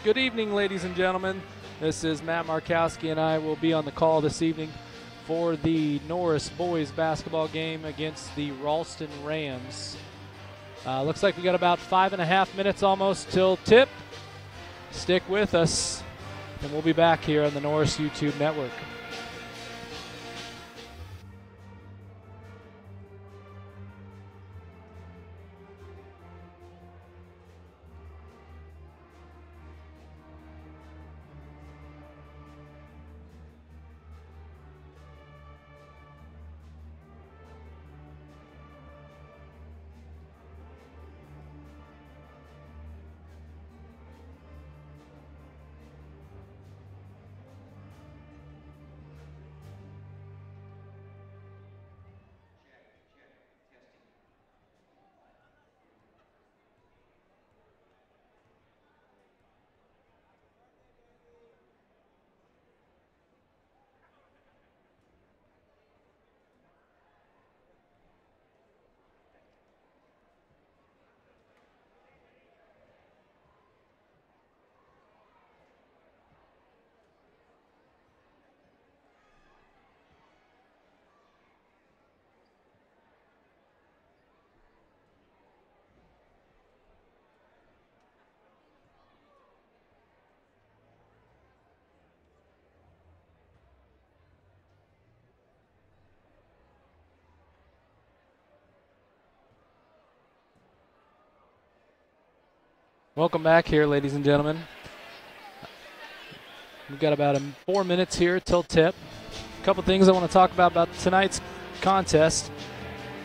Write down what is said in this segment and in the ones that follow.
Good evening, ladies and gentlemen. This is Matt Markowski, and I will be on the call this evening for the Norris boys basketball game against the Ralston Rams. Looks like we got about 5.5 minutes almost till tip. Stick with us, and we'll be back here on the Norris YouTube network. Welcome back here, ladies and gentlemen. We've got about 4 minutes here till tip. A couple things I want to talk about tonight's contest.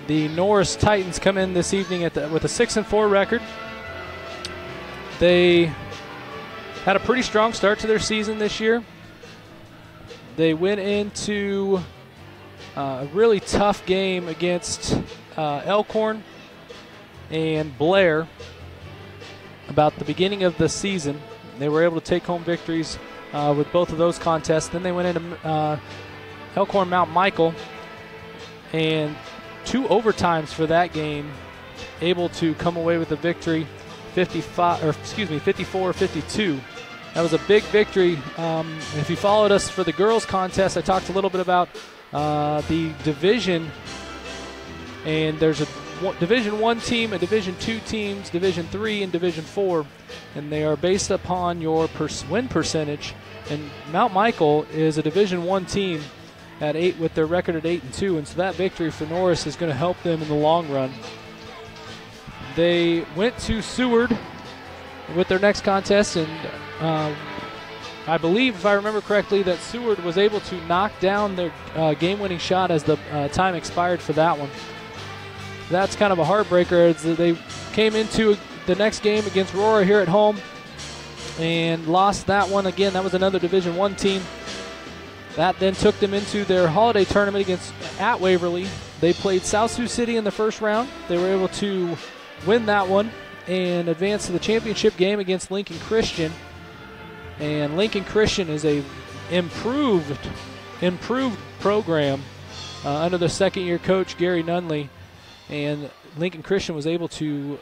The Norris Titans come in this evening with a 6-4 record. They had a pretty strong start to their season this year. They went into a really tough game against Elkhorn and Blair about the beginning of the season. They were able to take home victories with both of those contests. Then they went into Elkhorn Mount Michael, and 2 overtimes for that game, able to come away with a victory, 54-52. That was a big victory. If you followed us for the girls contest, I talked a little bit about the division, and there's a Division 1 team, a Division 2 teams, Division 3, and Division 4, and they are based upon your win percentage. And Mount Michael is a Division 1 team at 8 with their record at 8-2, and so that victory for Norris is going to help them in the long run. They went to Seward with their next contest, and I believe, if I remember correctly, that Seward was able to knock down their game-winning shot as the time expired for that one. That's kind of a heartbreaker as they came into the next game against Aurora here at home and lost that one again. That was another Division 1 team. That then took them into their holiday tournament at Waverly. They played South Sioux City in the first round. They were able to win that one and advance to the championship game against Lincoln Christian. And Lincoln Christian is a improved program under the second-year coach, Gary Nunley. And Lincoln Christian was able to,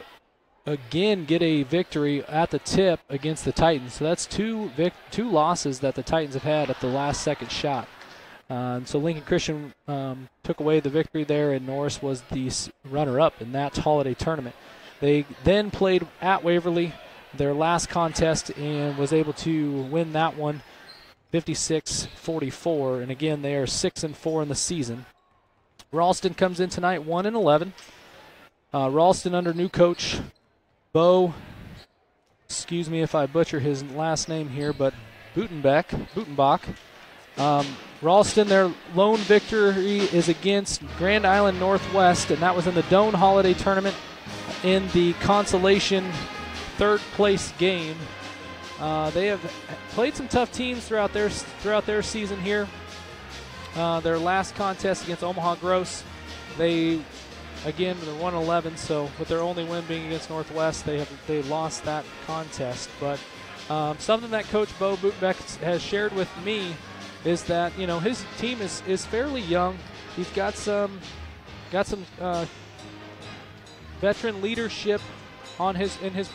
again, get a victory at the tip against the Titans. So that's two losses that the Titans have had at the last second shot. And so Lincoln Christian took away the victory there, and Norris was the runner-up in that holiday tournament. They then played at Waverly, their last contest, and was able to win that one 56-44. And again, they are 6-4 in the season. Ralston comes in tonight 1-11. Ralston under new coach Bo, excuse me if I butcher his last name here, but Butenbach. Ralston, their lone victory is against Grand Island Northwest, and that was in the Doane Holiday Tournament in the consolation third place game. They have played some tough teams throughout their season here. Their last contest against Omaha Gross, they're 1-11. So with their only win being against Northwest, they lost that contest. But something that Coach Bo Butenbeck has shared with me is that his team is fairly young. He's got some veteran leadership in his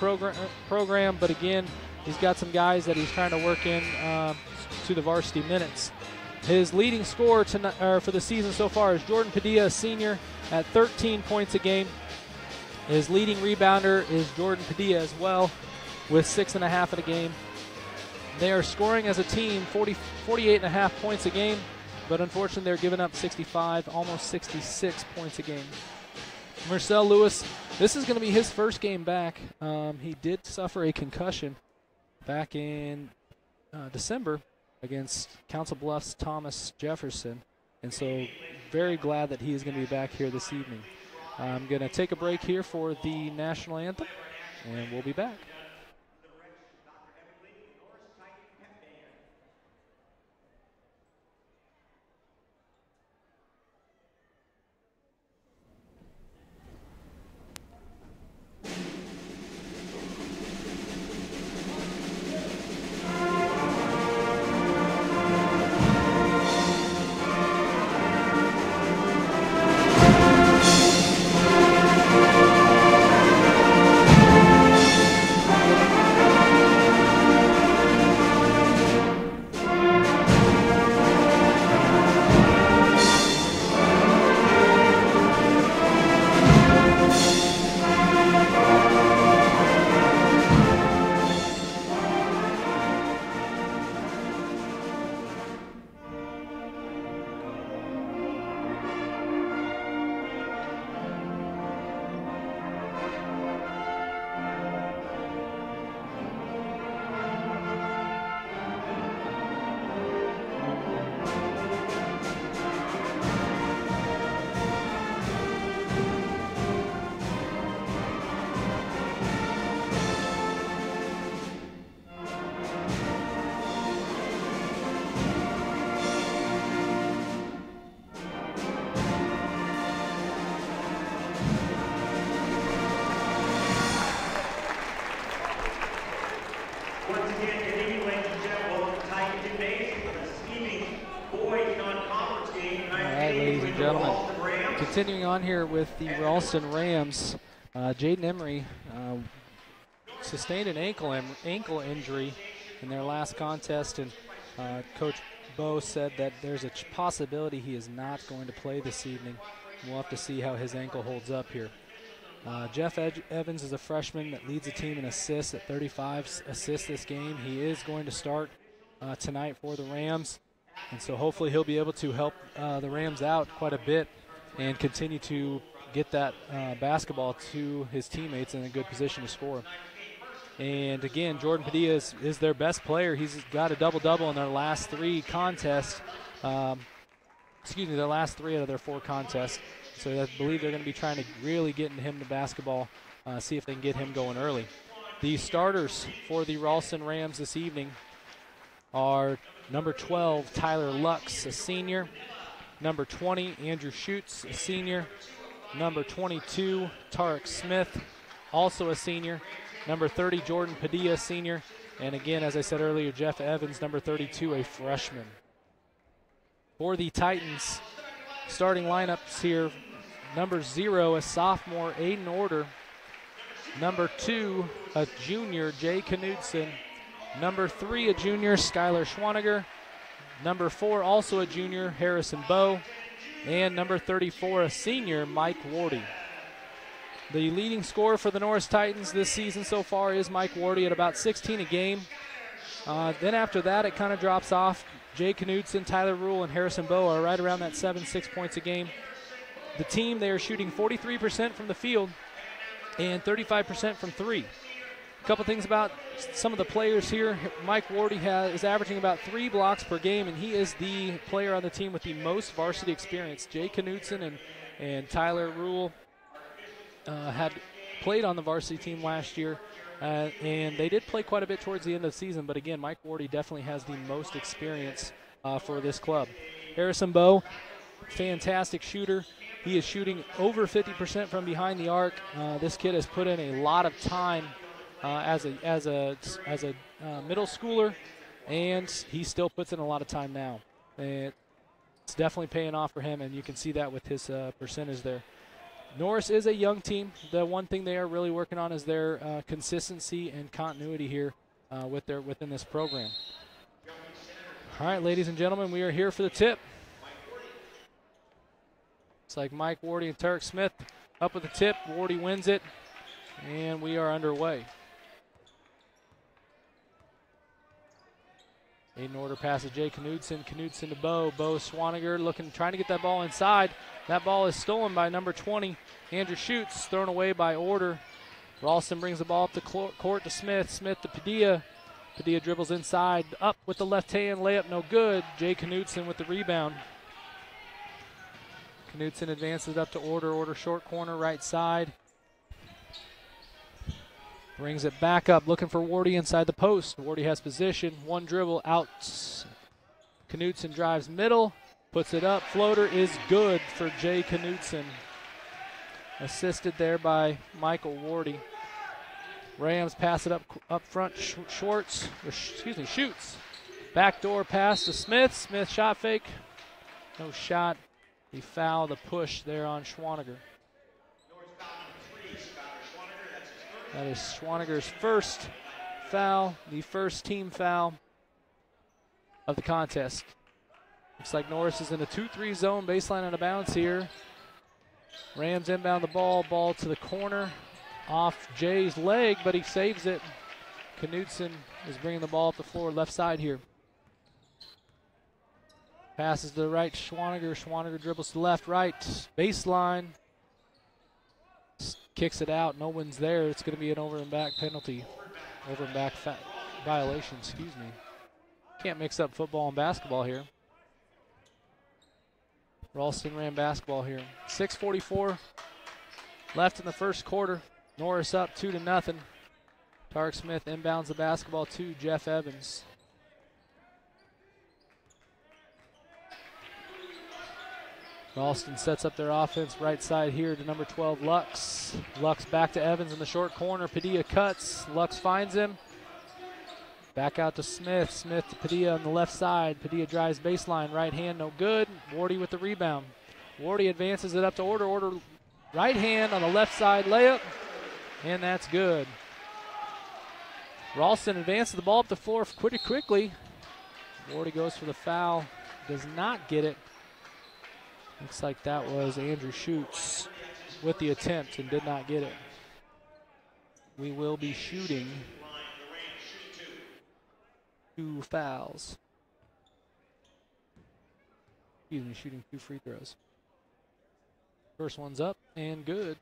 program. But again, he's got some guys that he's trying to work in to the varsity minutes. His leading scorer for the season so far is Jordan Padilla, a senior, at 13 points a game. His leading rebounder is Jordan Padilla as well, with 6.5 in a game. They are scoring as a team 48.5 points a game, but unfortunately they're giving up 65, almost 66 points a game. Marcel Lewis, this is going to be his first game back. He did suffer a concussion back in December against Council Bluffs' Thomas Jefferson, and so very glad that he is going to be back here this evening. I'm going to take a break here for the national anthem, and we'll be back. Continuing on here with the Ralston Rams, Jaden Emery sustained an ankle injury in their last contest, and Coach Bo said that there's a possibility he is not going to play this evening. We'll have to see how his ankle holds up here. Jeff Evans is a freshman that leads the team in assists at 35 assists this game. He is going to start tonight for the Rams, and so hopefully he'll be able to help the Rams out quite a bit and continue to get that basketball to his teammates in a good position to score. And again, Jordan Padilla is their best player. He's got a double-double in their last three contests. Their last three out of their four contests. So I believe they're going to be trying to really get into him the basketball, see if they can get him going early. The starters for the Ralston Rams this evening are number 12, Tyler Lux, a senior. Number 20, Andrew Schutz, a senior. Number 22, Tarek Smith, also a senior. Number 30, Jordan Padilla, senior. And again, as I said earlier, Jeff Evans, number 32, a freshman. For the Titans, starting lineups here, number 0, a sophomore, Aiden Order. Number 2, a junior, Jay Knudsen. Number 3, a junior, Skylar Schwaniger. Number 4, also a junior, Harrison Bowe. And number 34, a senior, Mike Wardy. The leading scorer for the Norris Titans this season so far is Mike Wardy at about 16 a game. Then after that, it kind of drops off. Jay Knudsen, Tyler Rule, and Harrison Bowe are right around that 7-6 points a game. The team, they are shooting 43% from the field and 35% from three. A couple things about some of the players here. Mike Wardy is averaging about 3 blocks per game, and he is the player on the team with the most varsity experience. Jay Knudsen and Tyler Rule had played on the varsity team last year, and they did play quite a bit towards the end of the season, but again, Mike Wardy definitely has the most experience for this club. Harrison Bowe, fantastic shooter. He is shooting over 50% from behind the arc. This kid has put in a lot of time as a middle schooler, and he still puts in a lot of time now. And it's definitely paying off for him, and you can see that with his percentage there. Norris is a young team. The one thing they are really working on is their consistency and continuity here. within this program. All right, ladies and gentlemen, we are here for the tip. It's like Mike Wardy and Tarek Smith up with the tip. Wardy wins it, and we are underway. Aiden Order passes Jay Knudsen. Knudsen to Bo. Bo Schwaniger trying to get that ball inside. That ball is stolen by number 20, Andrew Schutz, thrown away by Order. Ralston brings the ball up the court to Smith. Smith to Padilla. Padilla dribbles inside, up with the left hand, layup no good. Jay Knudsen with the rebound. Knudsen advances up to Order. Order short corner, right side. Brings it back up, looking for Wardy inside the post. Wardy has position, one dribble out. Knudsen drives middle, puts it up. Floater is good for Jay Knudsen. Assisted there by Michael Wardy. Rams pass it up front. Schutz. Backdoor pass to Smith. Smith shot fake. No shot. He fouled the push there on Schwaniger. That is Schwaniger's first foul, the first team foul of the contest. Looks like Norris is in a 2-3 zone, baseline out of bounds here. Rams inbound the ball to the corner, off Jay's leg, but he saves it. Knudsen is bringing the ball up the floor, left side here. Passes to the right, Schwaniger. Schwaniger dribbles to the left, right, baseline. Kicks it out, no one's there. It's going to be an over and back penalty. Over and back violation, excuse me. Can't mix up football and basketball here. Ralston ran basketball here. 6:44 left in the first quarter. Norris up 2-0. Tarek Smith inbounds the basketball to Jeff Evans. Ralston sets up their offense right side here to number 12, Lux. Lux back to Evans in the short corner. Padilla cuts. Lux finds him. Back out to Smith. Smith to Padilla on the left side. Padilla drives baseline. Right hand, no good. Wardy with the rebound. Wardy advances it up to Order. Order right hand on the left side layup. And that's good. Ralston advances the ball up the floor pretty quickly. Wardy goes for the foul. Does not get it. Looks like that was Andrew Schutz with the attempt and did not get it. We will be shooting 2 fouls. Excuse me, shooting 2 free throws. First one's up and good.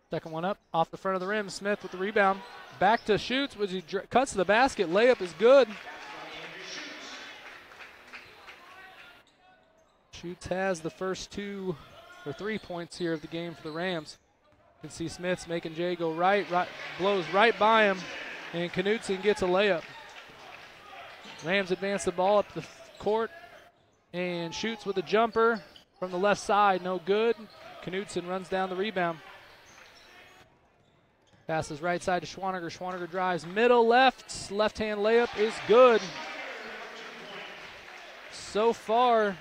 Second one up, off the front of the rim. Smith with the rebound. Back to Schutz, which he cuts to the basket. Layup is good. Schutz has the first 2 or 3 points here of the game for the Rams. You can see Smith's making Jay go right, blows right by him, and Knudsen gets a layup. Rams advance the ball up the court, and Schutz with a jumper from the left side, no good. Knudsen runs down the rebound. Passes right side to Schwaniger. Schwaniger drives middle left. Left hand layup is good. So far,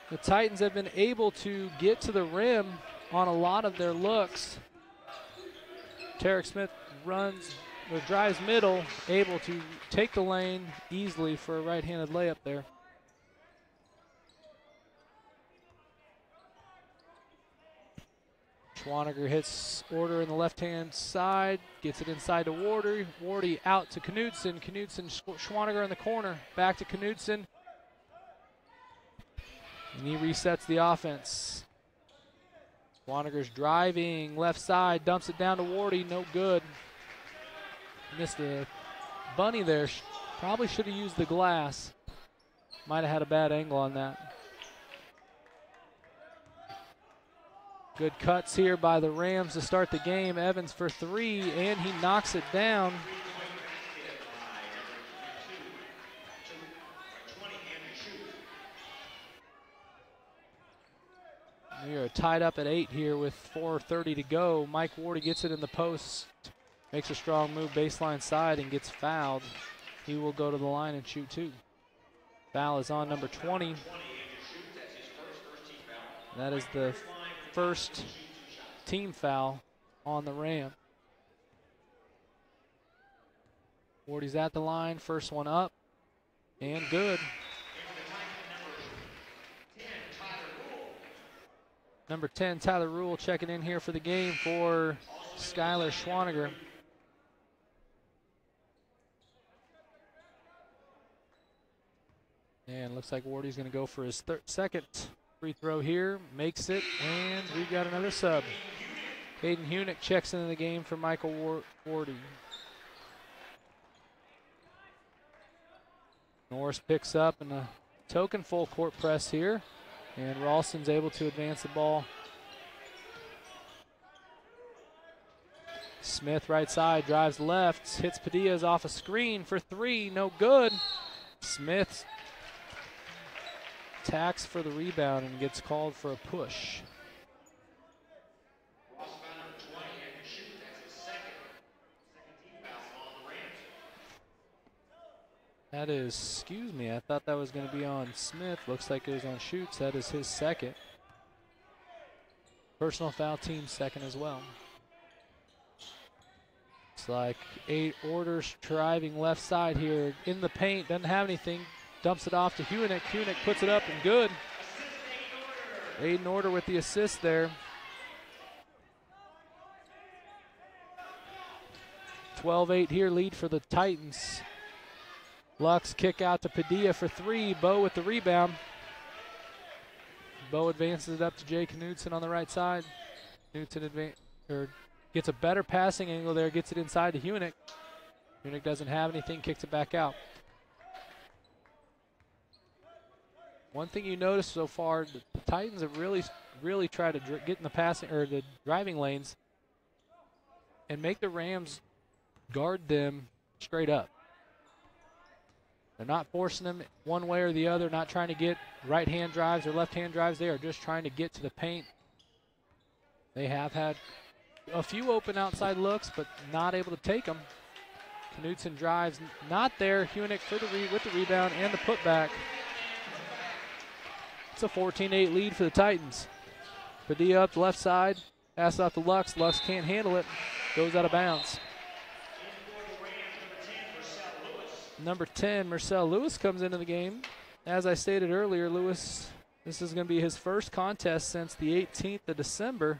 the Titans have been able to get to the rim on a lot of their looks. Tarek Smith drives middle, able to take the lane easily for a right-handed layup there. Schwaniger hits Order in the left-hand side, gets it inside to Wardy. Wardy out to Knudsen. Knudsen, Schwaniger in the corner. Back to Knudsen. And he resets the offense. Schwaniger's driving left side, dumps it down to Wardy, no good. Missed a bunny there. Probably should have used the glass. Might have had a bad angle on that. Good cuts here by the Rams to start the game. Evans for 3, and he knocks it down. We are tied up at 8 here with 4:30 to go. Mike Wardy gets it in the post, makes a strong move baseline side and gets fouled. He will go to the line and shoot 2. Foul is on number 20. That is the first team foul on the Ram. Wardy's at the line, first one up, and good. Number 10, Tyler Rule, checking in here for the game for Skylar Schwaniger. And looks like Wardy's going to go for his second free throw here. Makes it, and we've got another sub. Hayden Hunick checks into the game for Michael Wardy. Norris picks up in a token full court press here. And Ralston's able to advance the ball. Smith right side, drives left, hits Padilla's off a screen for three, no good. Smith attacks for the rebound and gets called for a push. That is, excuse me, I thought that was going to be on Smith. Looks like it was on Schutz. That is his second. Personal foul, team second as well. It's like 8 Orders driving left side here in the paint. Doesn't have anything. Dumps it off to Hunick. Hunick puts it up and good. Aiden Order with the assist there. 12-8 here, lead for the Titans. Lux kick out to Padilla for three. Bo with the rebound. Bo advances it up to Jay Knudsen on the right side. Knudsen gets a better passing angle there, gets it inside to Hunick. Hunick doesn't have anything, kicks it back out. One thing you notice so far, the Titans have really tried to get in the passing or the driving lanes and make the Rams guard them straight up. They're not forcing them one way or the other, not trying to get right-hand drives or left-hand drives. They are just trying to get to the paint. They have had a few open outside looks, but not able to take them. Knudsen drives, not there. Hunick with the rebound and the putback. It's a 14-8 lead for the Titans. Padilla up the left side, pass off to Lux. Lux can't handle it, goes out of bounds. Number 10, Marcel Lewis comes into the game. As I stated earlier, Lewis, this is going to be his first contest since the 18th of December.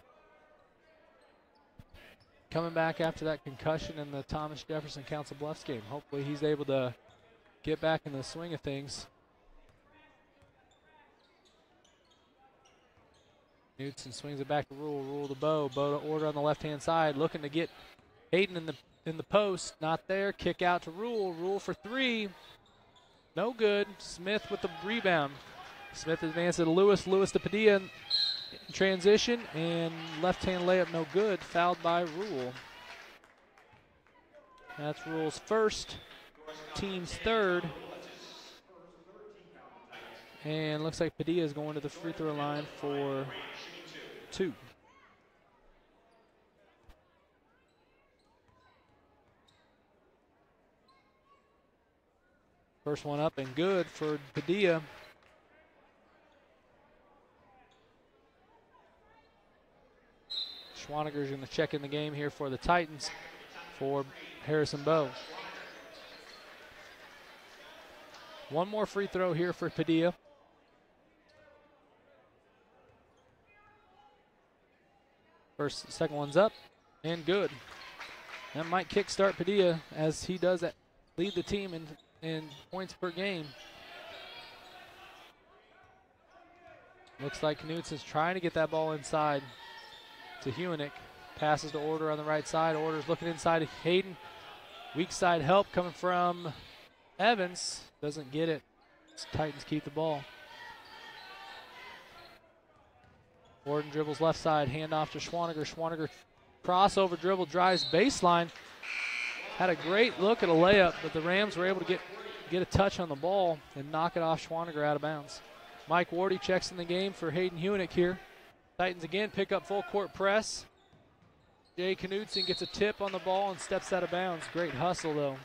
Coming back after that concussion in the Thomas Jefferson Council Bluffs game. Hopefully he's able to get back in the swing of things. Knudsen swings it back to Rule. Rule to Bo. Bo to Order on the left-hand side, looking to get Hayden in the post. Not there. Kick out to Rule. Rule for three. No good. Smith with the rebound. Smith advances to Lewis. Lewis to Padilla in transition, and left-hand layup no good. Fouled by Rule. That's Rule's first. Team's third. And looks like Padilla is going to the free throw line for two. First one up and good for Padilla. Schwaniger's going to check in the game here for the Titans for Harrison Bowe. One more free throw here for Padilla. Second one's up and good. That might kickstart Padilla as he does lead the team in points per game. Looks like Knudsen's trying to get that ball inside to Hunick. Passes to Order on the right side. Order's looking inside to Hayden. Weak side help coming from Evans. Doesn't get it. Titans keep the ball. Gordon dribbles left side. Handoff to Schwaniger. Schwaniger crossover dribble, drives baseline. Had a great look at a layup, but the Rams were able to get a touch on the ball and knock it off Schwaniger out of bounds. Mike Wardy checks in the game for Hayden Hunick here. Titans again pick up full court press. Jay Knudsen gets a tip on the ball and steps out of bounds. Great hustle though.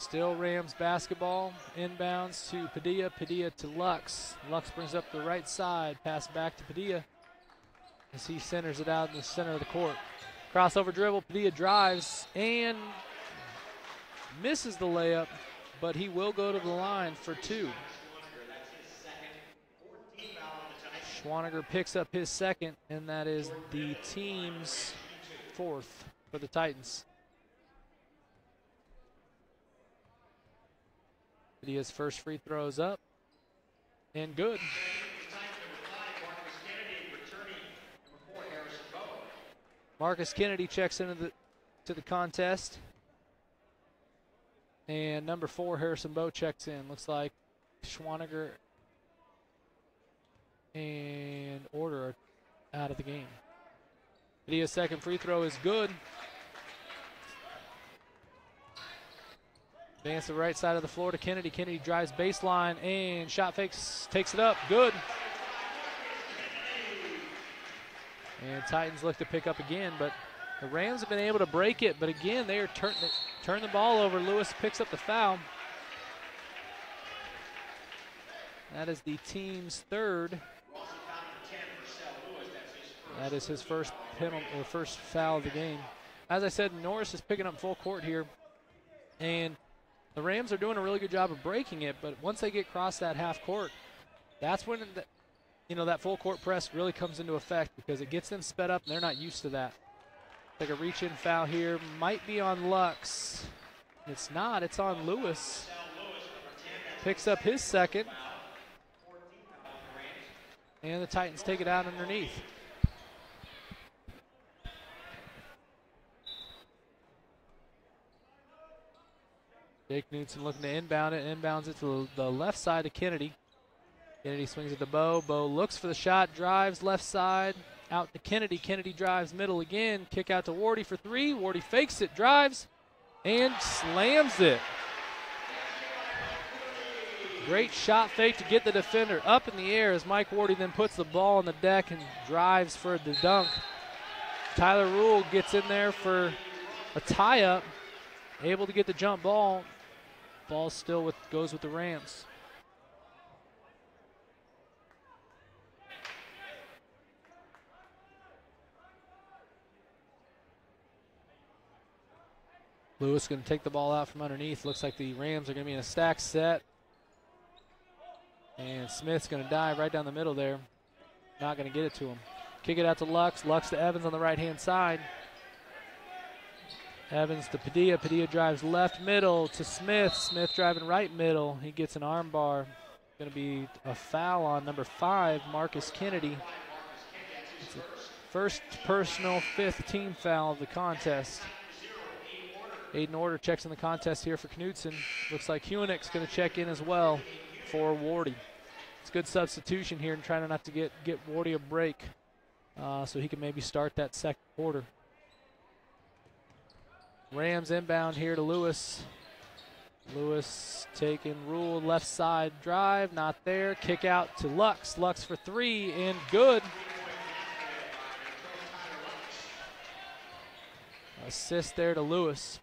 Still Rams basketball. Inbounds to Padilla. Padilla to Lux. Lux brings up the right side. Pass back to Padilla as he centers it out in the center of the court. Crossover dribble. Padilla drives and misses the layup, but he will go to the line for 2. Schwaniger picks up his second, and that is the team's 4th for the Titans. Padilla's first free throw is up and good. Marcus Kennedy checks into the contest. And number 4, Harrison Bowe, checks in. Looks like Schwaniger and Order are out of the game. Padilla's second free throw is good. Advance to the right side of the floor to Kennedy. Kennedy drives baseline and shot fakes, takes it up. Good. And Titans look to pick up again, but the Rams have been able to break it. But again, they are turn the ball over. Lewis picks up the foul. That is the team's 3rd. That is his first penalty or first foul of the game. As I said, Norris is picking up full court here, and the Rams are doing a really good job of breaking it. But once they get across that half court, that's when that full court press really comes into effect, because it gets them sped up, and they're not used to that. Like a reach-in foul here, might be on Lux. It's not. It's on Lewis. Picks up his second, and the Titans take it out underneath. Jake Knudsen looking to inbound it. Inbounds it to the left side to Kennedy. Kennedy swings it to Bowe. Bowe looks for the shot, drives left side, out to Kennedy. Kennedy drives middle again. Kick out to Wardy for 3. Wardy fakes it, drives, and slams it. Great shot fake to get the defender up in the air as Mike Wardy then puts the ball on the deck and drives for the dunk. Tyler Rule gets in there for a tie-up, able to get the jump ball. Ball still goes with the Rams. Lewis going to take the ball out from underneath. Looks like the Rams are going to be in a stack set. And Smith's going to dive right down the middle there. Not going to get it to him. Kick it out to Lux. Lux to Evans on the right-hand side. Evans to Padilla. Padilla drives left middle to Smith. Smith driving right middle. He gets an arm bar. Going to be a foul on number 5, Marcus Kennedy. It's the first personal, 5th team foul of the contest. Aiden Order checks in the contest here for Knudsen. Looks like Hunick's going to check in as well for Wardy. It's a good substitution here and trying not to get Wardy a break so he can maybe start that second quarter. Rams inbound here to Lewis. Lewis taking Rule left side drive, not there. Kick out to Lux. Lux for 3 and good. Assist there to Lewis.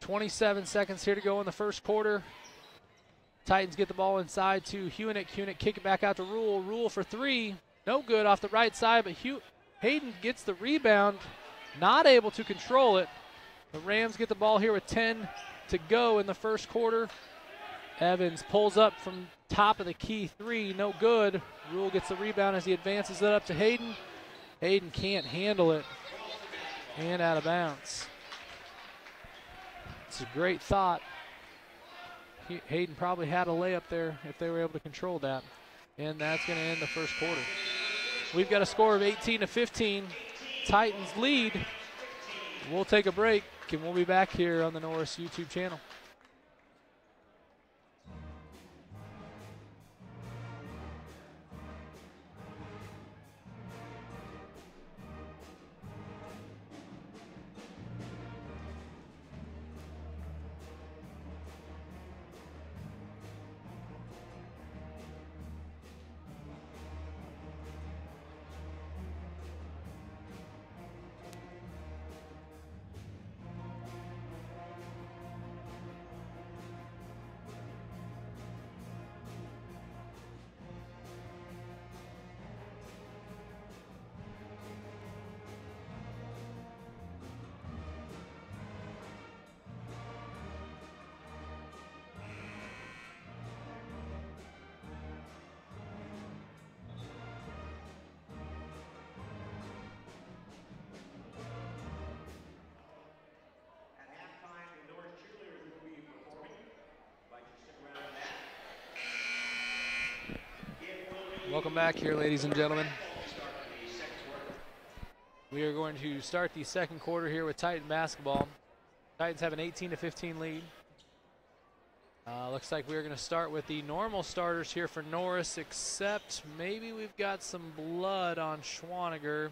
27 seconds here to go in the first quarter. Titans get the ball inside to Hunick. Hunick kick it back out to Rule. Rule for 3. No good off the right side, but Hayden gets the rebound. Not able to control it. The Rams get the ball here with 10 to go in the first quarter. Evans pulls up from top of the key 3. No good. Rule gets the rebound as he advances it up to Hayden. Hayden can't handle it. And out of bounds. It's a great thought. Hayden probably had a layup there if they were able to control that. And that's going to end the first quarter. We've got a score of 18-15. Titans lead. We'll take a break, and we'll be back here on the Norris YouTube channel. Welcome back here, ladies and gentlemen. We are going to start the second quarter here with Titan basketball. Titans have an 18-15 lead. Looks like we're going to start with the normal starters here for Norris, except maybe we've got some blood on Schwaniger.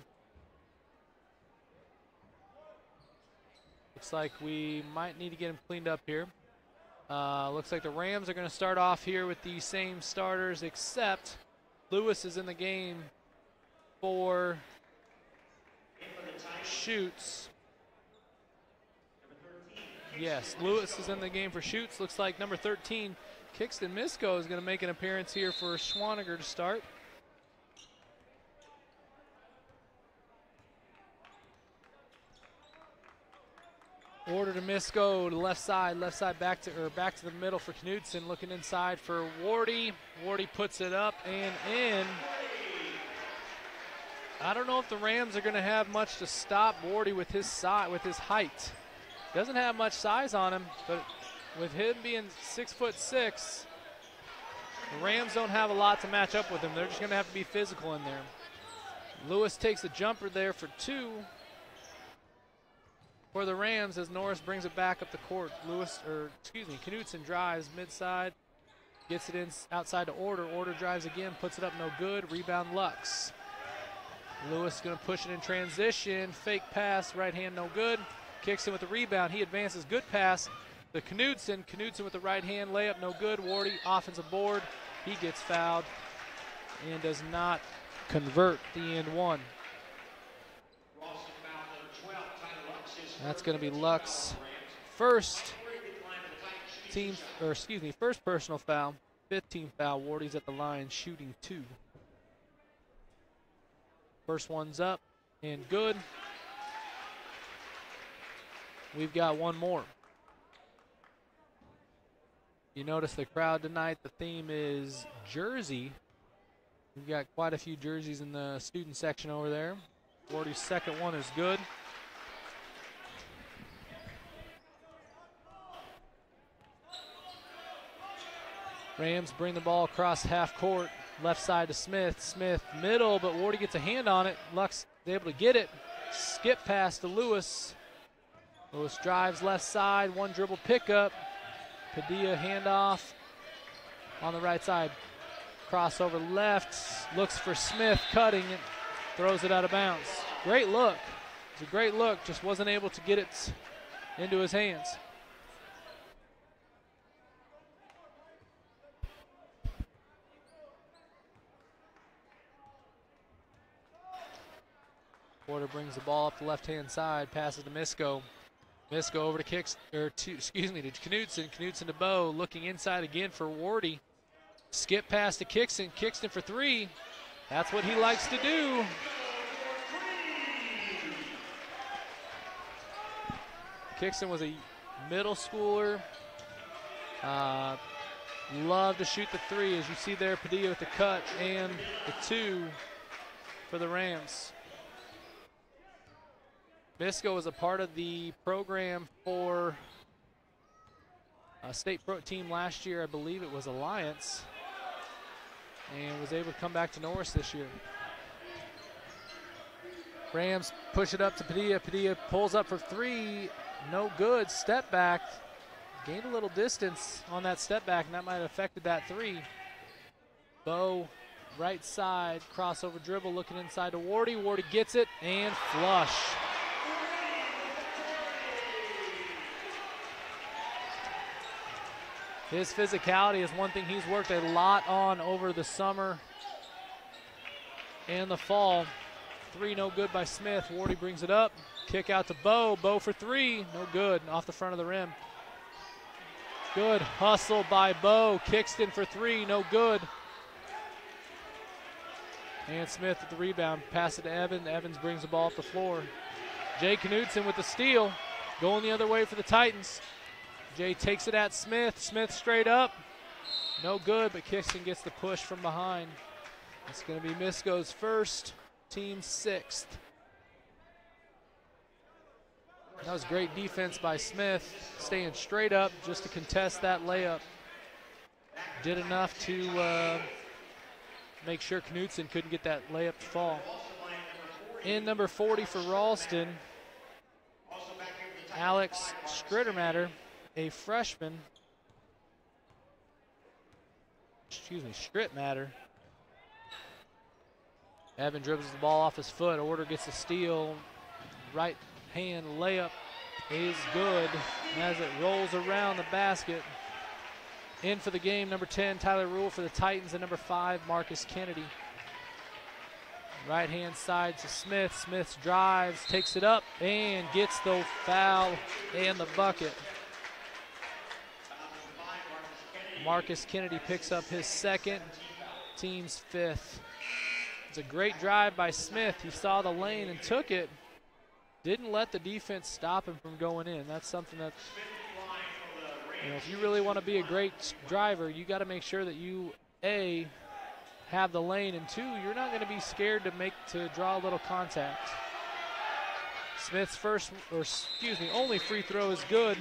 Looks like we might need to get him cleaned up here. Looks like the Rams are going to start off here with the same starters, except Lewis is in the game for Shoots. Yes, Lewis is in the game for Shoots. Looks like number 13, Kixton Misko, is going to make an appearance here for Schwaniger to start. Order to Misko to left side back to the middle for Knudsen, looking inside for Wardy. Wardy puts it up and in. I don't know if the Rams are going to have much to stop Wardy with his height. Doesn't have much size on him, but with him being 6'6", the Rams don't have a lot to match up with him. They're just going to have to be physical in there. Lewis takes a jumper there for 2 for the Rams as Norris brings it back up the court. Knudsen drives mid-side, gets it in outside to Order. Order drives again, puts it up, no good. Rebound Lux. Lewis going to push it in transition. Fake pass, right hand, no good. Kicks in with the rebound. He advances. Good pass to Knudsen. Knudsen with the right hand layup, no good. Wardy, offensive board. He gets fouled and does not convert the and one. That's going to be Lux first personal foul. 15th foul. Wardy's at the line shooting 2. First one's up and good. We've got one more. You notice the crowd tonight, the theme is jersey. We've got quite a few jerseys in the student section over there. Wardy's second one is good. Rams bring the ball across half court. Left side to Smith. Smith middle, but Wardy gets a hand on it. Lux is able to get it. Skip pass to Lewis. Lewis drives left side. One dribble pickup. Padilla handoff on the right side. Crossover left. Looks for Smith, cutting it. Throws it out of bounds. Great look. It was a great look. Just wasn't able to get it into his hands. Porter brings the ball up the left-hand side, passes to Misko. Misko over to Knudsen. Knudsen to Bow, looking inside again for Wardy. Skip pass to Kixton. Kixton for 3. That's what he likes to do. Kixton was a middle schooler. Loved to shoot the 3, as you see there. Padilla with the cut and the 2 for the Rams. Misko was a part of the program for a state pro team last year. I believe it was Alliance, and was able to come back to Norris this year. Rams push it up to Padilla. Padilla pulls up for 3. No good. Step back. Gained a little distance on that step back, and that might have affected that 3. Bow, right side, crossover dribble, looking inside to Wardy. Wardy gets it, and flush. His physicality is one thing he's worked a lot on over the summer and the fall. 3 no good by Smith. Wardy brings it up. Kick out to Bow. Bow for 3. No good. Off the front of the rim. Good hustle by Bow. Kixton for 3. No good. And Smith with the rebound. Pass it to Evans. Evans brings the ball up the floor. Jay Knudsen with the steal. Going the other way for the Titans. Jay takes it at Smith. Smith straight up. No good, but Kixton gets the push from behind. It's going to be Misko's first, team 6th. That was great defense by Smith, staying straight up just to contest that layup. Did enough to make sure Knudsen couldn't get that layup to fall. In number 40 for Ralston, Alex Strittmatter, a freshman. Strittmatter. Evan dribbles the ball off his foot. Order gets a steal. Right hand layup is good as it rolls around the basket. In for the game, number 10, Tyler Rule for the Titans, and number 5, Marcus Kennedy. Right hand side to Smith. Smith drives, takes it up, and gets the foul and the bucket. Marcus Kennedy picks up his second, team's 5th. It's a great drive by Smith. He saw the lane and took it. Didn't let the defense stop him from going in. That's something that, if you really want to be a great driver, you got to make sure that you, A, have the lane, and 2, you're not going to be scared to draw a little contact. Smith's only free throw is good.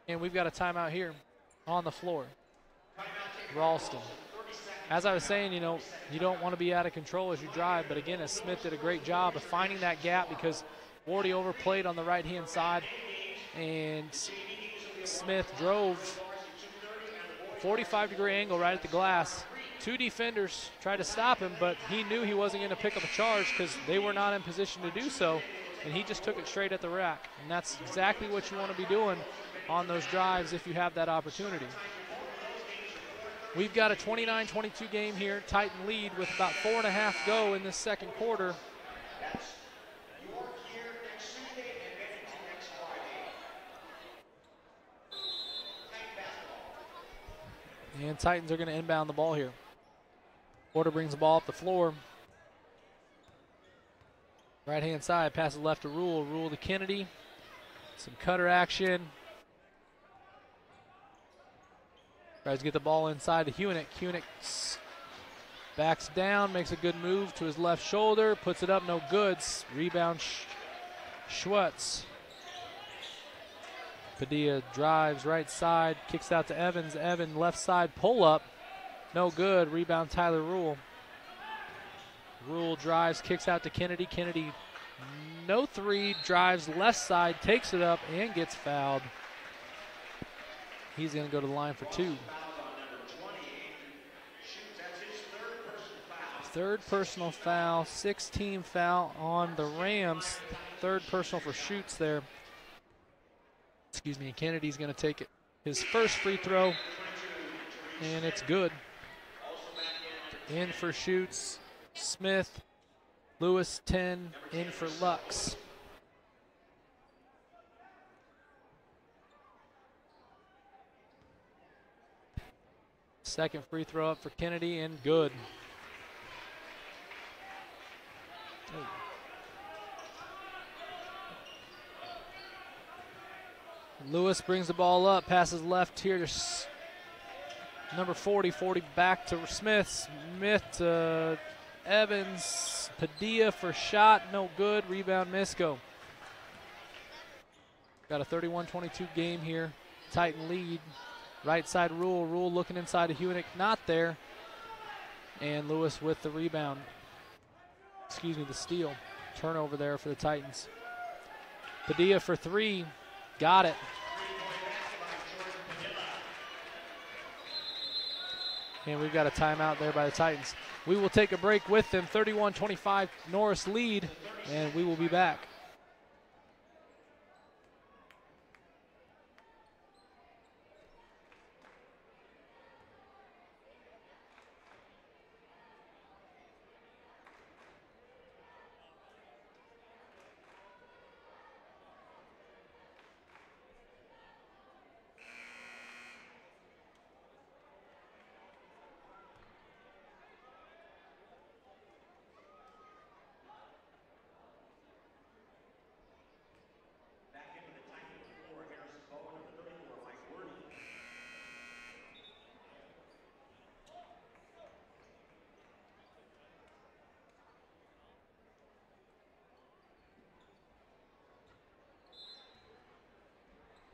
And we've got a timeout here on the floor. Ralston. As I was saying, you don't want to be out of control as you drive, but again, as Smith did a great job of finding that gap because Wardy overplayed on the right-hand side, and Smith drove 45-degree angle right at the glass. 2 defenders tried to stop him, but he knew he wasn't going to pick up a charge because they were not in position to do so, and he just took it straight at the rack. And that's exactly what you want to be doing on those drives if you have that opportunity. We've got a 29-22 game here. Titan lead with about 4.5 go in this second quarter. And Titans are going to inbound the ball here. Porter brings the ball up the floor. Right-hand side, passes left to Rule. Rule to Kennedy. Some cutter action. Tries to get the ball inside to Hunick. Hunick backs down, makes a good move to his left shoulder, puts it up, no good. Rebound, Schwartz. Padilla drives right side, kicks out to Evans. Evan left side pull up, no good. Rebound Tyler Rule. Rule drives, kicks out to Kennedy. Kennedy, no three, drives left side, takes it up, and gets fouled. He's going to go to the line for 2. Third personal foul, 6-team foul on the Rams. Third personal for Schutz there. Kennedy's going to take it. His first free throw, and it's good. In for Schutz. Smith, Lewis 10, in for Lux. Second free throw up for Kennedy, and good. Lewis brings the ball up, passes left here to number 40. 40 back to Smith. Smith to Evans. Padilla for shot, no good. Rebound Misko. Got a 31-22 game here. Titan lead. Right side Rule. Rule looking inside to Hunick, not there. And Lewis with the rebound. The steal. Turnover there for the Titans. Padilla for 3. Got it. And we've got a timeout there by the Titans. We will take a break with them. 31-25 Norris lead, and we will be back.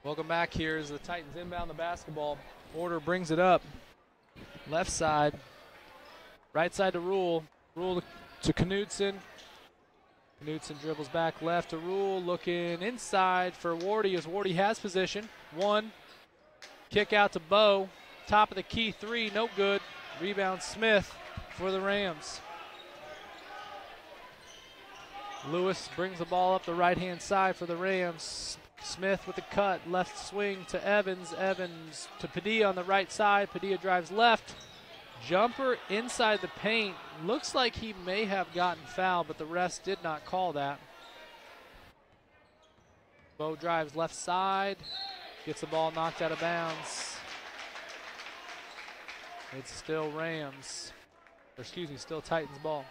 Welcome back here as the Titans inbound the basketball. Order brings it up. Left side. Right side to Rule. Rule to Knudsen. Knudsen dribbles back left to Rule. Looking inside for Wardy as Wardy has position. One. Kick out to Bow. Top of the key three. No good. Rebound Smith for the Rams. Lewis brings the ball up the right-hand side for the Rams. Smith with the cut, left swing to Evans. Evans to Padilla on the right side. Padilla drives left. Jumper inside the paint. Looks like he may have gotten fouled, but the refs did not call that. Bo drives left side. Gets the ball knocked out of bounds. It's still Rams. Or excuse me, still Titans ball.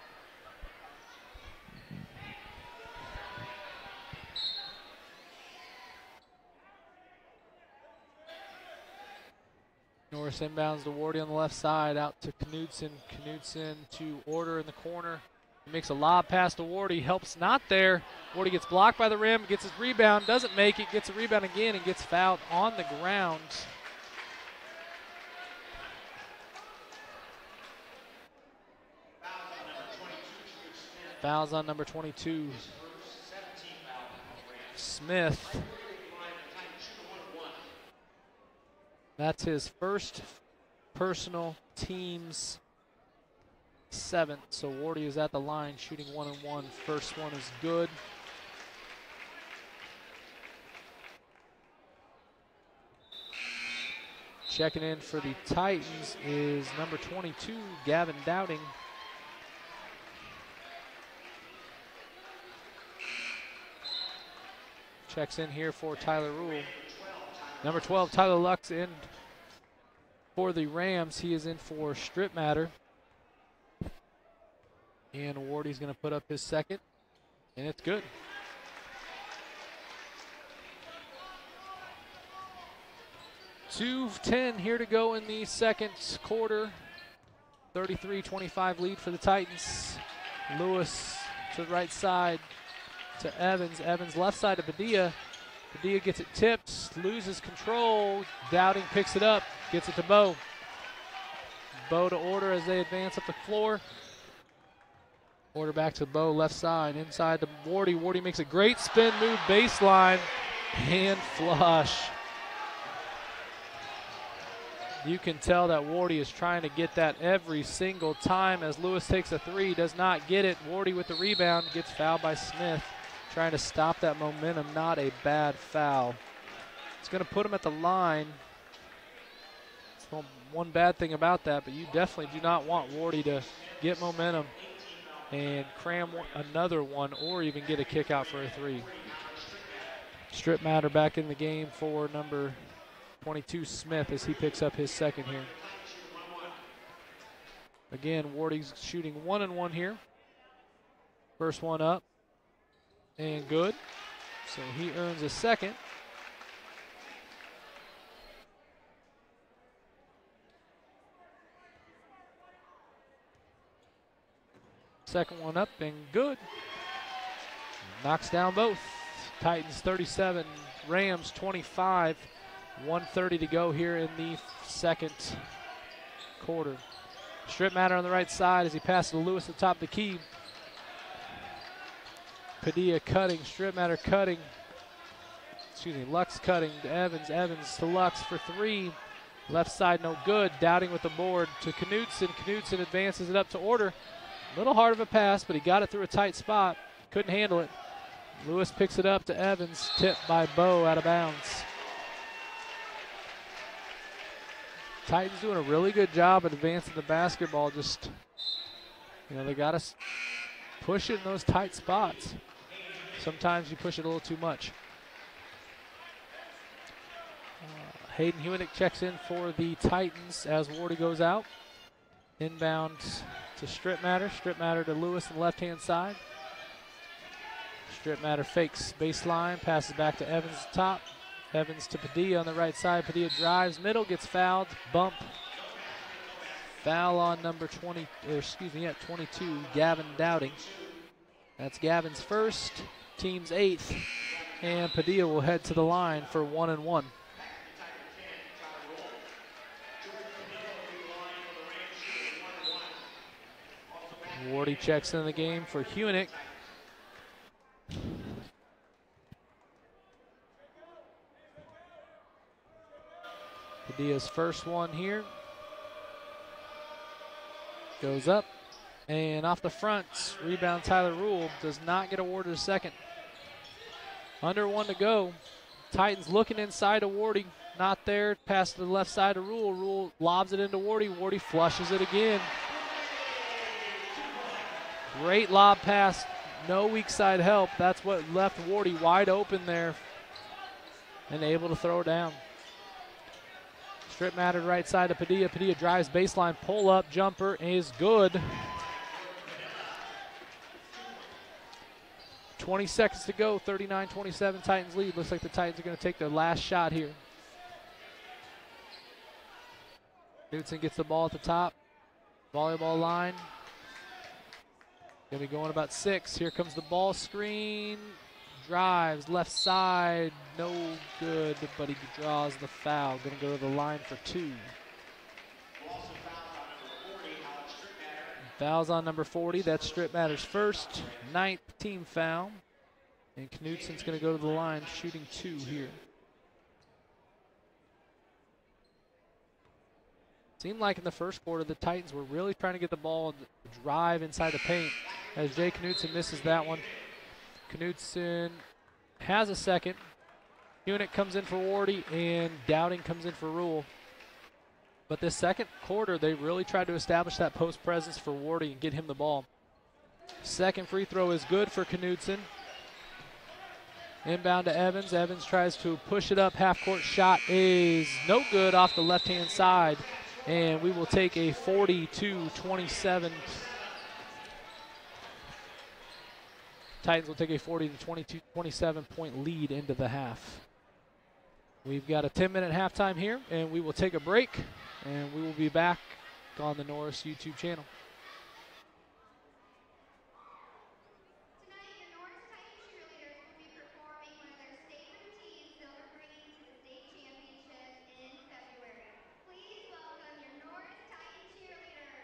Norris inbounds to Wardy on the left side, out to Knudsen. Knudsen to Order in the corner. He makes a lob pass to Wardy, helps not there. Wardy gets blocked by the rim, gets his rebound, doesn't make it, gets a rebound again, and gets fouled on the ground. Fouls on number 22. Smith. That's his first personal, team's 7th. So Wardy is at the line shooting 1-and-1. First one is good. Checking in for the Titans is number 22, Gavin Dowding. Checks in here for Tyler Rule. Number 12, Tyler Lux in for the Rams. He is in for Strip Matter. And Wardy's going to put up his second, and it's good. .2:10 here to go in the second quarter. 33-25 lead for the Titans. Lewis to the right side to Evans. Evans left side to Padilla. Padilla gets it tipped, loses control. Dowding picks it up, gets it to Bo. Bo to Order as they advance up the floor. Order back to Bo, left side, inside to Wardy. Wardy makes a great spin move, baseline, hand flush. You can tell that Wardy is trying to get that every single time as Lewis takes a three, does not get it. Wardy with the rebound, gets fouled by Smith. Trying to stop that momentum, not a bad foul. It's going to put him at the line. It's one bad thing about that, but you definitely do not want Wardy to get momentum and cram another one or even get a kick out for a three. Strip Matter back in the game for number 22, Smith, as he picks up his second here. Again, Wardy's shooting 1-and-1 here. First one up. And good. So he earns a second. Second one up and good. Knocks down both. Titans 37, Rams 25. 1:30 to go here in the second quarter. Strip Matter on the right side as he passes to Lewis at the top of the key. Padilla cutting, Strip Matter cutting. Lux cutting to Evans. Evans to Lux for three. Left side no good. Dowding with the board to Knudsen. Knudsen advances it up to Order. A little hard of a pass, but he got it through a tight spot. Couldn't handle it. Lewis picks it up to Evans. Tipped by Bo out of bounds. Titans doing a really good job at advancing the basketball. Just, they got to push it in those tight spots. Sometimes you push it a little too much. Hayden Hewenick checks in for the Titans as Wardy goes out. Inbound to Strip Matter. Strip Matter to Lewis on the left-hand side. Strip Matter fakes baseline, passes back to Evans at the top. Evans to Padilla on the right side. Padilla drives middle, gets fouled. Bump. Foul on number 22, Gavin Dowding. That's Gavin's first, team's 8th, and Padilla will head to the line for 1-and-1. Wardy checks in the game for Hunick. Padilla's first one here. Goes up. And off the front, rebound Tyler Rule does not get awarded a second. Under 1 to go. Titans looking inside to Wardy. Not there. Pass to the left side to Rule. Rule lobs it into Wardy. Wardy flushes it again. Great lob pass. No weak side help. That's what left Wardy wide open there. And able to throw down. Strip mattered right side to Padilla. Padilla drives baseline. Pull up. Jumper is good. 20 seconds to go, 39-27 Titans lead. Looks like the Titans are going to take their last shot here. Knudsen gets the ball at the top. Volleyball line. Going to be going about 6. Here comes the ball screen. Drives left side. No good, but he draws the foul. Going to go to the line for 2. Fouls on number 40. That's Strip Matter's first, 9th team foul. And Knudsen's going to go to the line, shooting 2 here. Seemed like in the first quarter the Titans were really trying to get the ball and drive inside the paint as Jay Knudsen misses that one. Knudsen has a second. Hunick comes in for Wardy and Dowding comes in for Rule. But this second quarter, they really tried to establish that post presence for Wardy and get him the ball. Second free throw is good for Knudsen. Inbound to Evans. Evans tries to push it up. Half-court shot is no good off the left-hand side. And we will take a 40-27. Titans will take a 40-27 point lead into the half. We've got a 10-minute halftime here, and we will take a break. And we will be back on the Norris YouTube channel. Tonight, the Norris Titan cheerleaders will be performing one of their state routines they'll be bringing to the state championship in February. Please welcome your Norris Titan cheerleaders.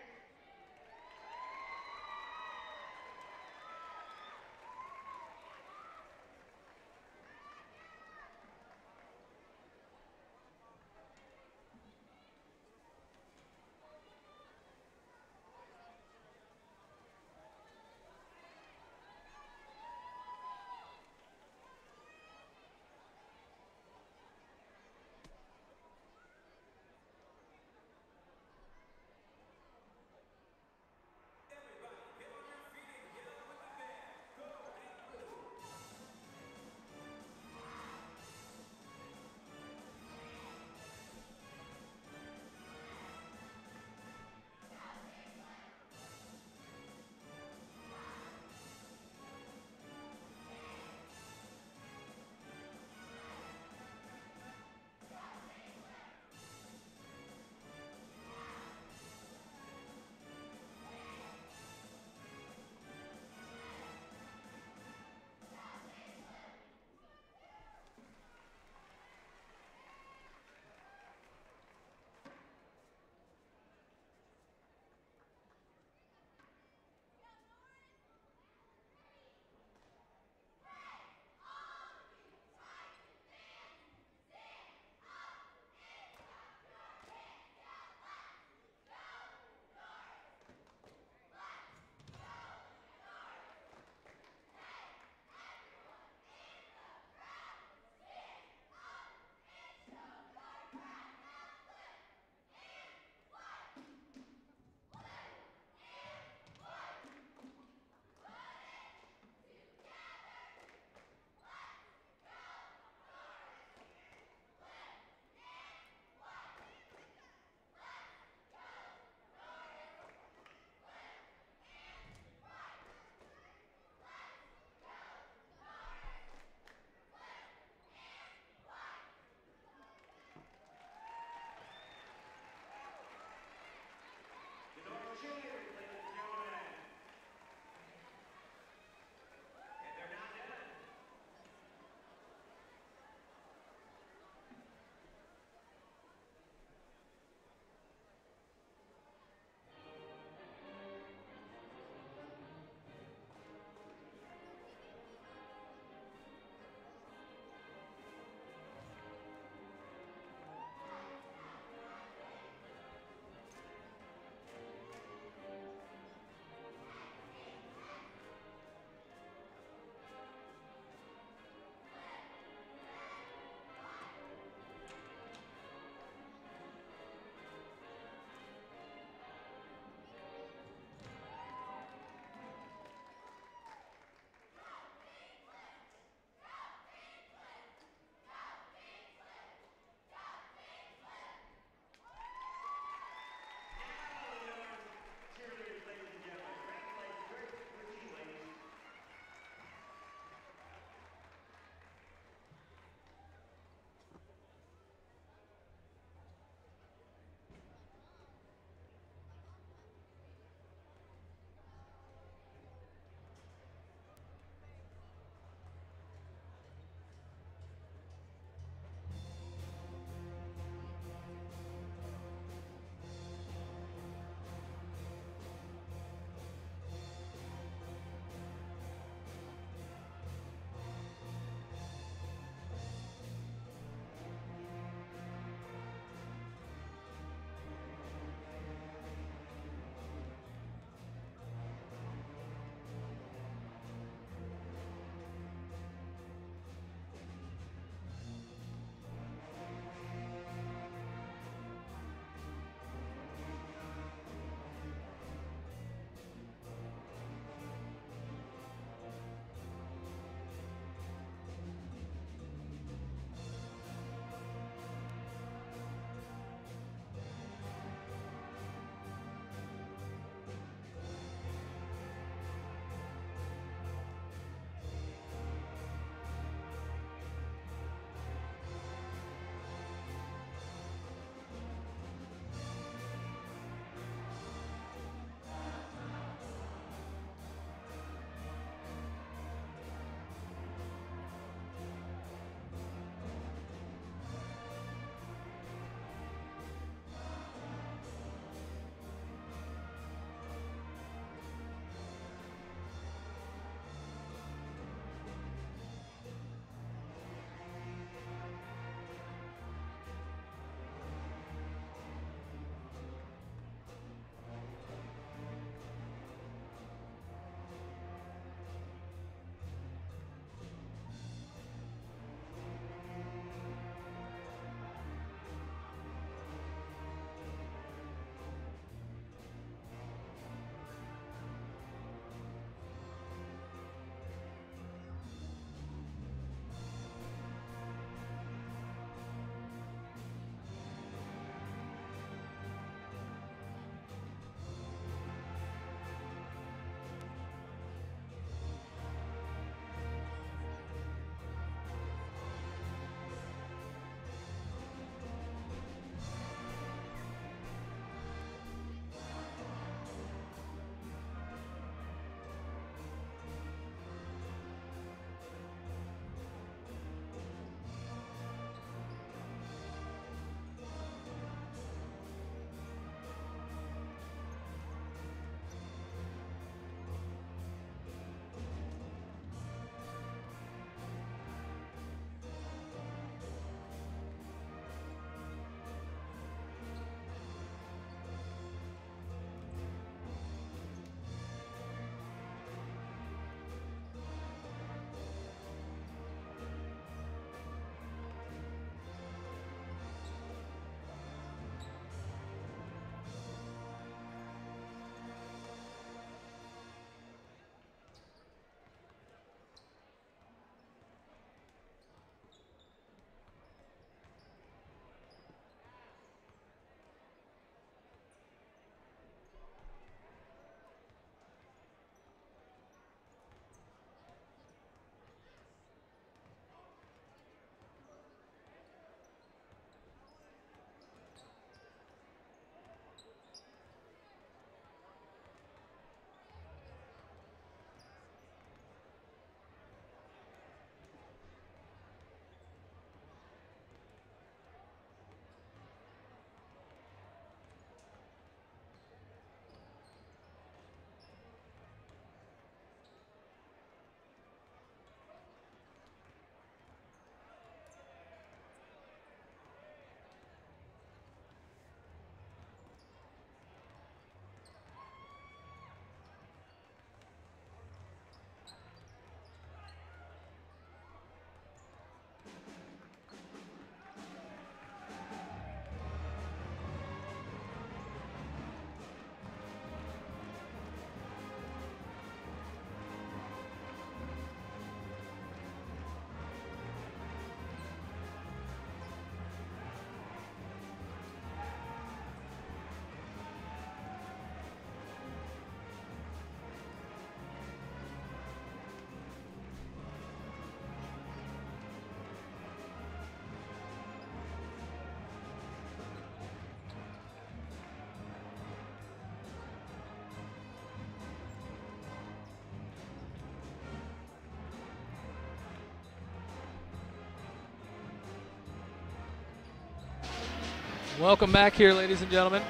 Welcome back here, ladies and gentlemen.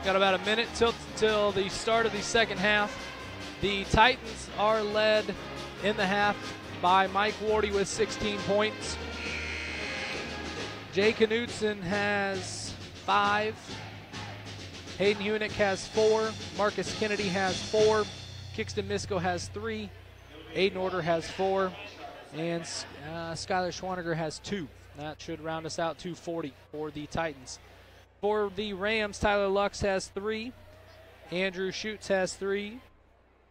Got about a minute till the start of the second half. The Titans are led in the half by Mike Wardy with 16 points. Jay Knutson has 5. Hayden Hunick has 4. Marcus Kennedy has 4. Kixton Misko has 3. Aiden Order has 4. And Skylar Schwaniger has 2. That should round us out to 40 for the Titans. For the Rams, Tyler Lux has 3. Andrew Schutz has 3.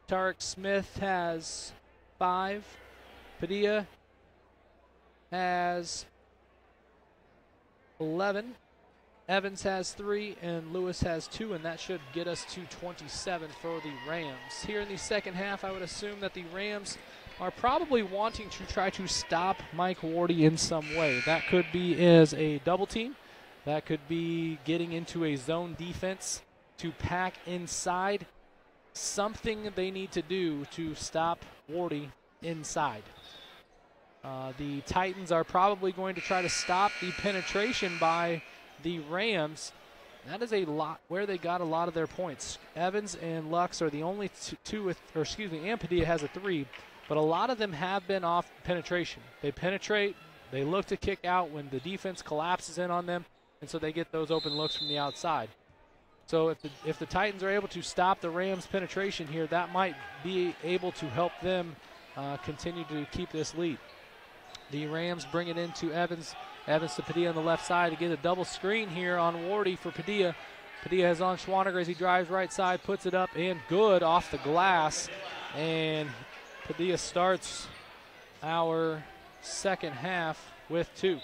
Tarek Smith has 5. Padilla has 11. Evans has 3, and Lewis has 2, and that should get us to 27 for the Rams. Here in the second half, I would assume that the Rams are probably wanting to try to stop Mike Wardy in some way. That could be as a double team. That could be getting into a zone defense to pack inside. Something they need to do to stop Wardy inside. The Titans are probably going to try to stop the penetration by the Rams. That is a lot where they got a lot of their points. Evans and Lux are the only two with, or excuse me, and Padilla has a 3, but a lot of them have been off penetration. They penetrate, they look to kick out when the defense collapses in on them, and so they get those open looks from the outside. So if the Titans are able to stop the Rams' penetration here, that might be able to help them continue to keep this lead. The Rams bring it into Evans. Evans to Padilla on the left side to get a double screen here on Wardy for Padilla. Padilla has on Schwaniger as he drives right side, puts it up, and good off the glass. And Padilla starts our second half with 2.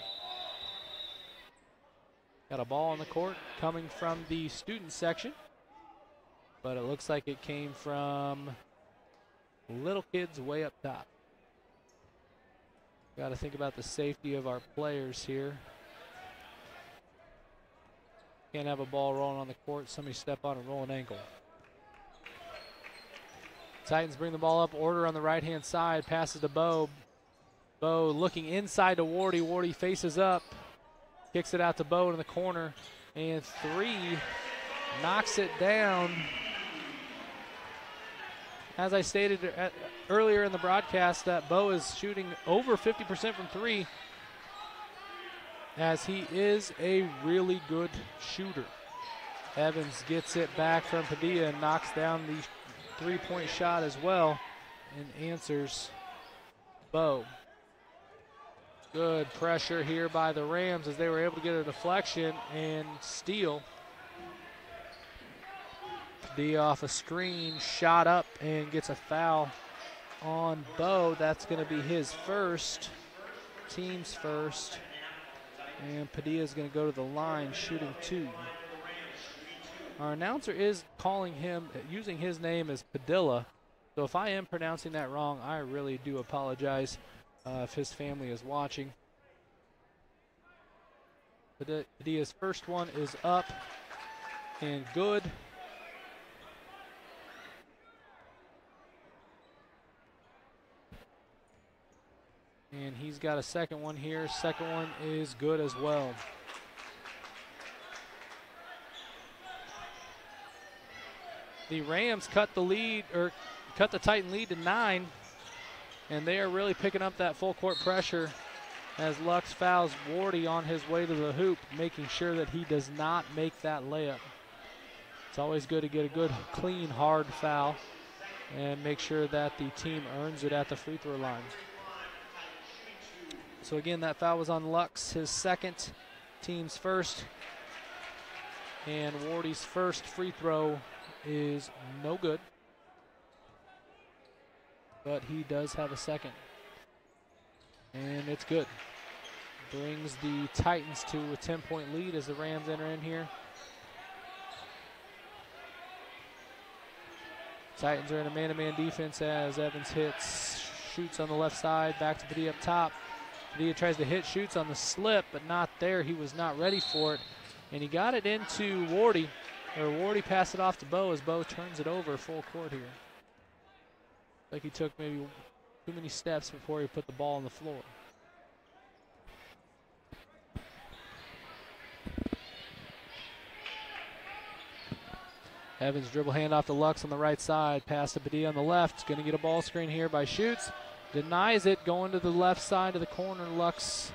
Got a ball on the court coming from the student section, but it looks like it came from little kids way up top. Got to think about the safety of our players here. Can't have a ball rolling on the court. Somebody step on and roll an ankle. Titans bring the ball up. Order on the right-hand side. Passes to Bo. Bo looking inside to Wardy. Wardy faces up. Kicks it out to Bo in the corner. And 3. Knocks it down. As I stated earlier in the broadcast, that Bo is shooting over 50% from 3, as he is a really good shooter. Evans gets it back from Padilla and knocks down the 3-point shot as well and answers Bo. Good pressure here by the Rams as they were able to get a deflection and steal. Padilla off a screen, shot up and gets a foul on Bo. That's going to be his first, team's first. And Padilla is going to go to the line shooting 2. Our announcer is calling him, using his name as Padilla. So if I am pronouncing that wrong, I really do apologize if his family is watching. Padilla's first one is up and good. And he's got a second one here. Second one is good as well. The Rams cut the lead, or cut the Titan lead to 9, and they are really picking up that full court pressure as Lux fouls Wardy on his way to the hoop, making sure that he does not make that layup. It's always good to get a good, clean, hard foul and make sure that the team earns it at the free throw line. So again, that foul was on Lux, his second, team's first. And Wardy's first free throw is no good, but he does have a second. And it's good. Brings the Titans to a 10-point lead as the Rams enter in here. Titans are in a man-to-man defense as Evans shoots on the left side, back to Padilla up top. Padilla tries to hit, shoots on the slip, but not there. He was not ready for it. And he got it into Wardy, or Wardy passed it off to Bo as Bo turns it over full court here. Like he took maybe too many steps before he put the ball on the floor. Evans dribble handoff to Lux on the right side. Pass to Padilla on the left. Going to get a ball screen here by Schutz. Denies it. Going to the left side of the corner. Lux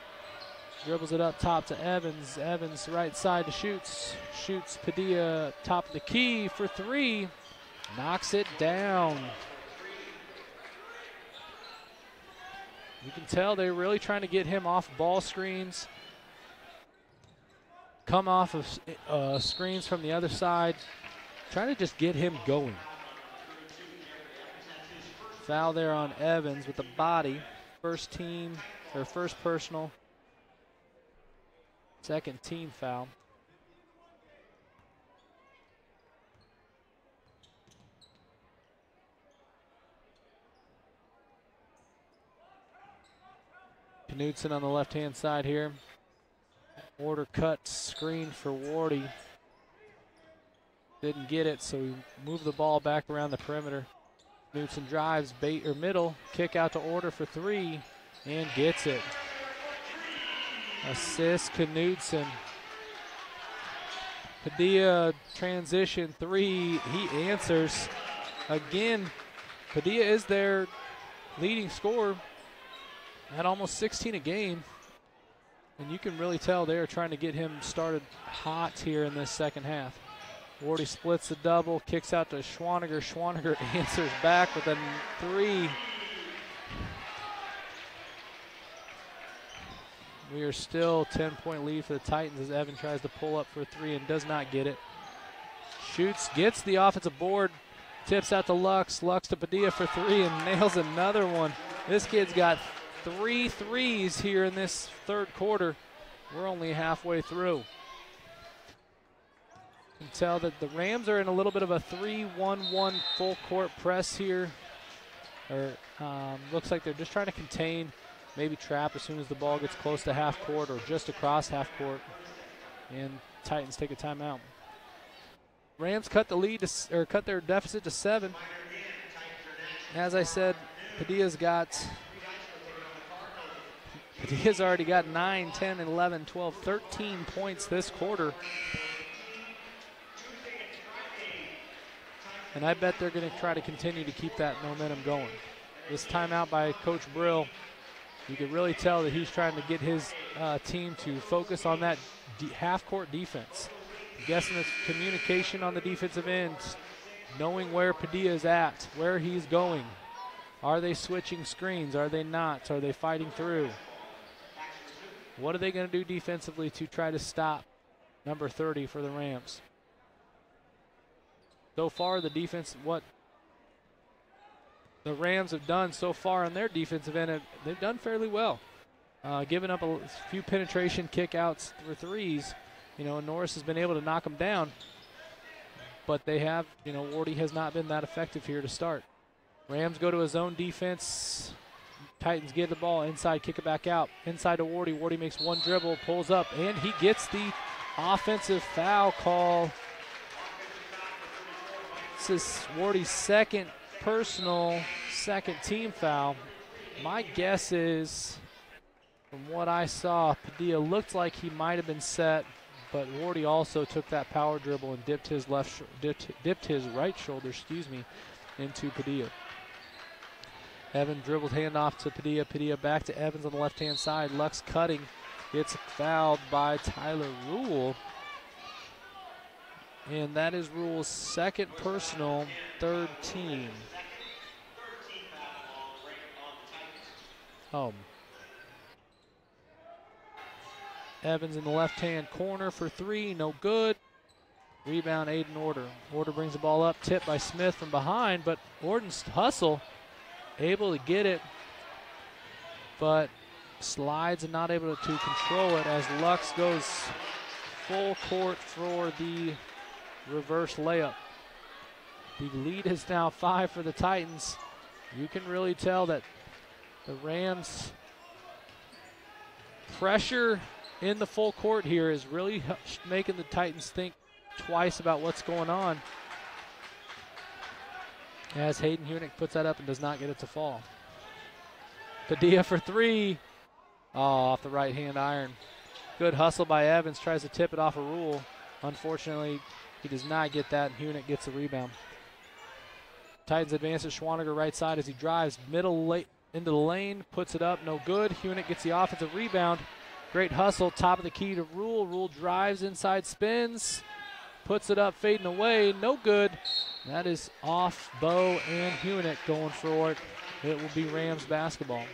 dribbles it up top to Evans. Evans right side to Schutz. Schutz, Padilla top of the key for three. Knocks it down. You can tell they're really trying to get him off ball screens. Come off of screens from the other side. Trying to just get him going. Foul there on Evans with the body. First team, or first personal. Second team foul. Knudsen on the left-hand side here. Order cut screen for Wardy. Didn't get it, so we moved the ball back around the perimeter. Knudsen drives, bait or middle, kick out to Order for three, and gets it. Assist Knudsen. Padilla transition three, he answers. Again, Padilla is their leading scorer at almost 16 a game. And you can really tell they are trying to get him started hot here in this second half. Wardy splits the double, kicks out to Schwaniger. Schwaniger answers back with a three. We are still 10-point lead for the Titans as Evan tries to pull up for a three and does not get it. Shoots, gets the offensive board, tips out to Lux. Lux to Padilla for three and nails another one. This kid's got 3 threes here in this third quarter. We're only halfway through. You can tell that the Rams are in a little bit of a 3-1-1 full court press here. Looks like they're just trying to contain, maybe trap as soon as the ball gets close to half court or just across half court. And Titans take a timeout. Rams cut the lead or cut their deficit to 7. As I said, Padilla's already got 9, 10, 11, 12, 13 points this quarter. And I bet they're going to try to continue to keep that momentum going. This timeout by Coach Brill, you can really tell that he's trying to get his team to focus on that half-court defense. I'm guessing it's communication on the defensive end, knowing where Padilla is at, where he's going. Are they switching screens? Are they not? Are they fighting through? What are they going to do defensively to try to stop number 30 for the Rams? So far, the defense, what the Rams have done so far on their defensive end, they've done fairly well. Giving up a few penetration kickouts for threes. Norris has been able to knock them down. But they have, Wardy has not been that effective here to start. Rams go to a zone defense. Titans get the ball inside, kick it back out. Inside to Wardy. Wardy makes one dribble, pulls up, and he gets the offensive foul call. This is Wardy's second personal, second team foul. My guess is, from what I saw, Padilla looked like he might have been set, but Wardy also took that power dribble and dipped his right shoulder, into Padilla. Evan dribbled handoff to Padilla. Padilla back to Evans on the left-hand side. Lux cutting. Gets fouled by Tyler Rule. And that is Rule's second personal, third team. Evans in the left-hand corner for three. No good. Rebound, Aiden Order. Order brings the ball up. Tipped by Smith from behind, but Orden's hustle. Able to get it, but slides and not able to control it as Lux goes full court for the reverse layup. The lead is now 5 for the Titans. You can really tell that the Rams' pressure in the full court here is really making the Titans think twice about what's going on. As Hayden Hunick puts that up and does not get it to fall. Padilla for three. Off the right-hand iron. Good hustle by Evans. Tries to tip it off a Rule. Unfortunately, He does not get that, and Hunick gets the rebound. Titans advance to Schwaniger right side as he drives middle late into the lane, puts it up, no good. Hunick gets the offensive rebound. Great hustle, top of the key to Rule. Rule drives inside, spins, puts it up, fading away, no good. That is off Bo and Hunick going for it. It will be Rams basketball.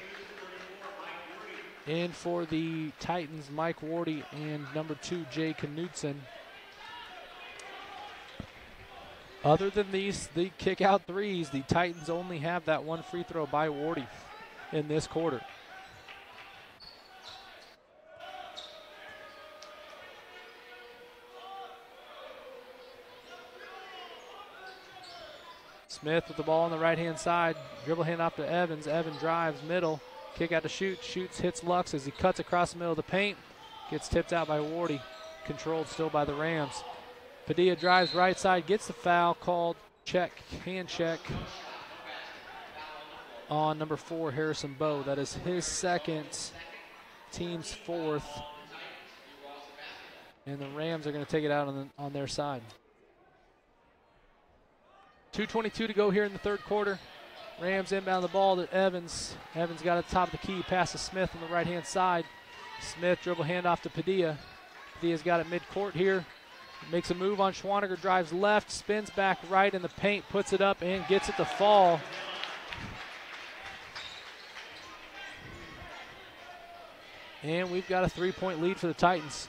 In for the Titans, Mike Wardy and number 2, Jay Knudsen. Other than the kick-out threes, the Titans only have that one free throw by Wardy in this quarter. Smith with the ball on the right-hand side. Dribble hand off to Evans. Evans drives middle. Kick out to shoot. Shoots, hits Lux as he cuts across the middle of the paint. Gets tipped out by Wardy. Controlled still by the Rams. Padilla drives right side. Gets the foul called. Check. Hand check on number 4, Harrison Bowe. That is his second. Team's fourth. And the Rams are going to take it out on their side. 2:22 to go here in the third quarter. Rams inbound the ball to Evans. Evans got at the top of the key, pass to Smith on the right-hand side. Smith dribble handoff to Padilla. Padilla's got it mid-court here. Makes a move on Schwaniger, drives left, spins back right in the paint, puts it up and gets it to fall. And we've got a 3-point lead for the Titans.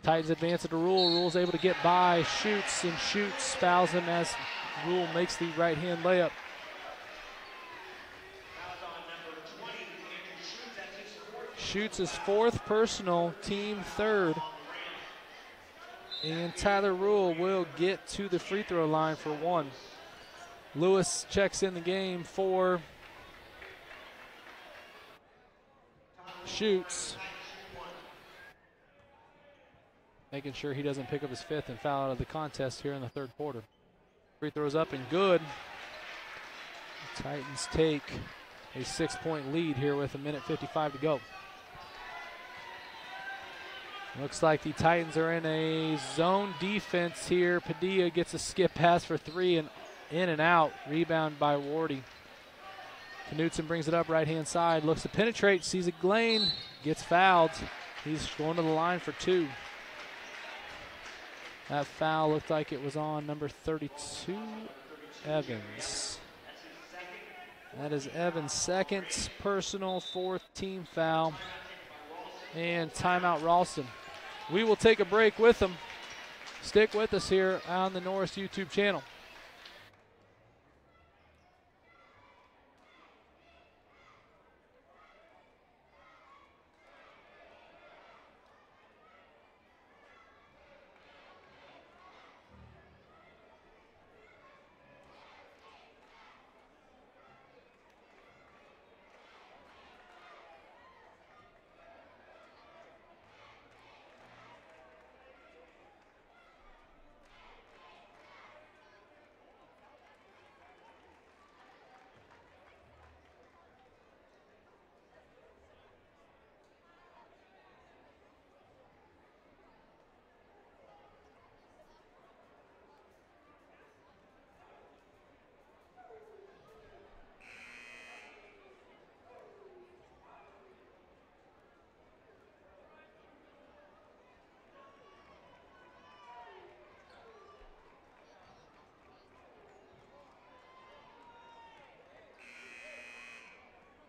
Titans advance it to Rule. Rule's able to get by, shoots, fouls him as Rule makes the right-hand layup. Shoots his 4th personal, team 3rd. And Tyler Rule will get to the free throw line for 1. Lewis checks in the game for, shoots. Making sure he doesn't pick up his 5th and foul out of the contest here in the third quarter. Free throws up and good. The Titans take a 6-point lead here with 1:55 to go. Looks like the Titans are in a zone defense here. Padilla gets a skip pass for 3 and in and out. Rebound by Wardy. Knudsen brings it up right-hand side. Looks to penetrate, sees a lane, gets fouled. He's going to the line for 2. That foul looked like it was on number 32, Evans. That is Evans' 2nd personal, 4th team foul. And timeout Ralston. We will take a break with them. Stick with us here on the Norris YouTube channel.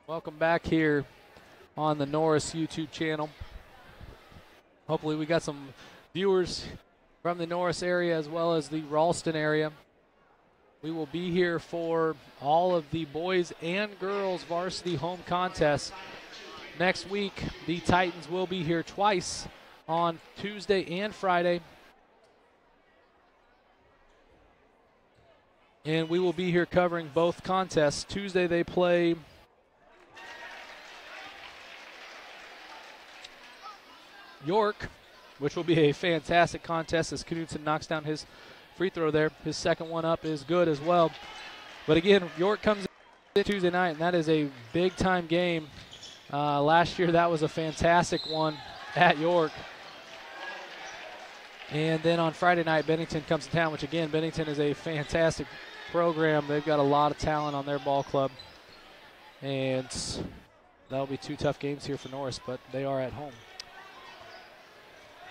Welcome back here on the Norris YouTube channel. Hopefully we got some viewers from the Norris area as well as the Ralston area. We will be here for all of the boys and girls varsity home contests. Next week, the Titans will be here twice on Tuesday and Friday. And we will be here covering both contests. Tuesday they play York, which will be a fantastic contest as Knudsen knocks down his free throw there. His second one up is good as well. But again, York comes in Tuesday night, and that is a big-time game. Last year, that was a fantastic one at York. And then on Friday night, Bennington comes to town, which again, Bennington is a fantastic program. They've got a lot of talent on their ball club. And that'll be 2 tough games here for Norris, but they are at home.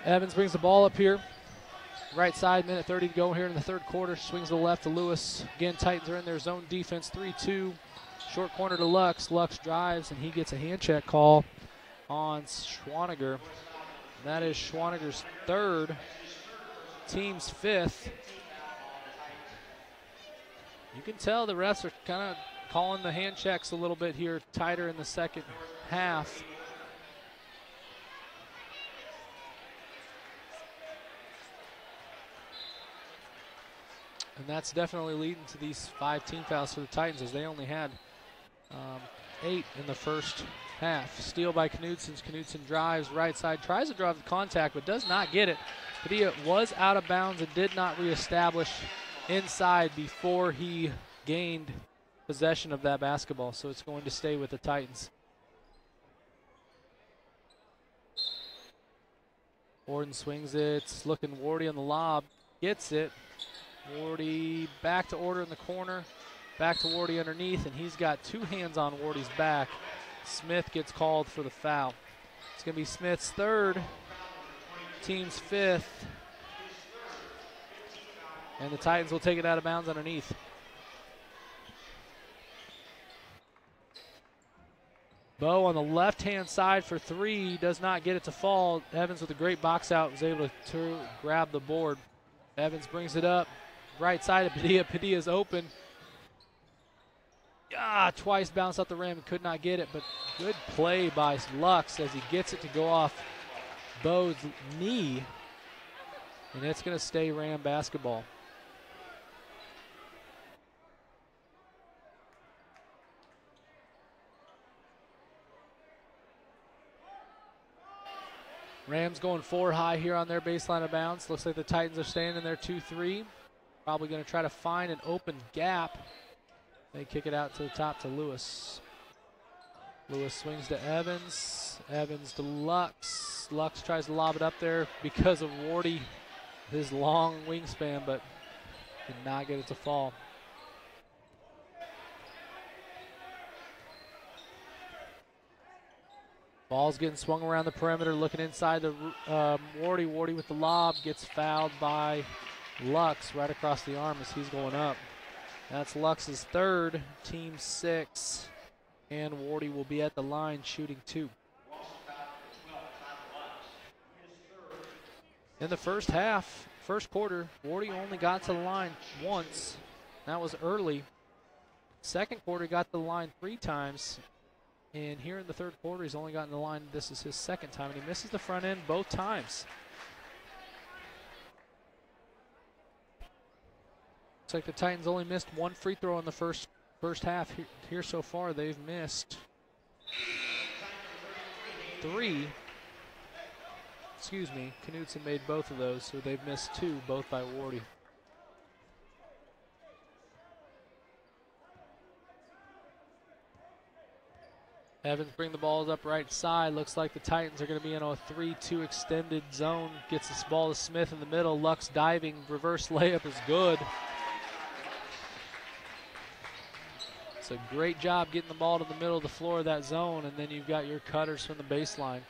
Evans brings the ball up here. Right side, minute 30 to go here in the third quarter. Swings to the left to Lewis. Again, Titans are in their zone defense, 3-2. Short corner to Lux. Lux drives, and he gets a hand check call on Schwaniger. And that is Schwaniger's 3rd, team's 5th. You can tell the refs are kind of calling the hand checks a little bit here, tighter in the second half. And that's definitely leading to these 5 team fouls for the Titans, as they only had 8 in the first half. Steal by Knudsen. Knudsen drives right side, tries to drive the contact, but does not get it. Padilla was out of bounds and did not reestablish inside before he gained possession of that basketball, so it's going to stay with the Titans. Warden swings it, looking Wardy on the lob, gets it. Wardy back to Order in the corner, back to Wardy underneath, and he's got 2 hands on Wardy's back. Smith gets called for the foul. It's going to be Smith's 3rd, team's 5th, and the Titans will take it out of bounds underneath. Bow on the left-hand side for 3, does not get it to fall. Evans with a great box out was able to grab the board. Evans brings it up, right side of Padilla. Padilla's open. Twice bounced out the rim and could not get it, but good play by Lux as he gets it to go off Bow's knee, and it's going to stay Ram basketball. Rams going 4 high here on their baseline of bounds. Looks like the Titans are staying in their 2-3. Probably going to try to find an open gap. They kick it out to the top to Lewis. Lewis swings to Evans. Evans to Lux. Lux tries to lob it up there because of Wardy, his long wingspan, but did not get it to fall. Ball's getting swung around the perimeter, looking inside to Wardy. Wardy with the lob, gets fouled by Lux right across the arm as he's going up. That's Lux's 3rd, team 6, and Wardy will be at the line shooting 2. In the first half, first quarter, Wardy only got to the line once. That was early. Second quarter, got to the line 3 times. And here in the third quarter, he's only gotten the line. This is his 2nd time, and he misses the front end both times. Looks like the Titans only missed 1 free throw in the first half. Here so far, they've missed 3. Excuse me, Knudsen made both of those, so they've missed 2, both by Wardy. Evans bring the balls up right side. Looks like the Titans are going to be in a 3-2 extended zone. Gets this ball to Smith in the middle. Lux diving, reverse layup is good. It's a great job getting the ball to the middle of the floor of that zone, and then you've got your cutters from the baseline.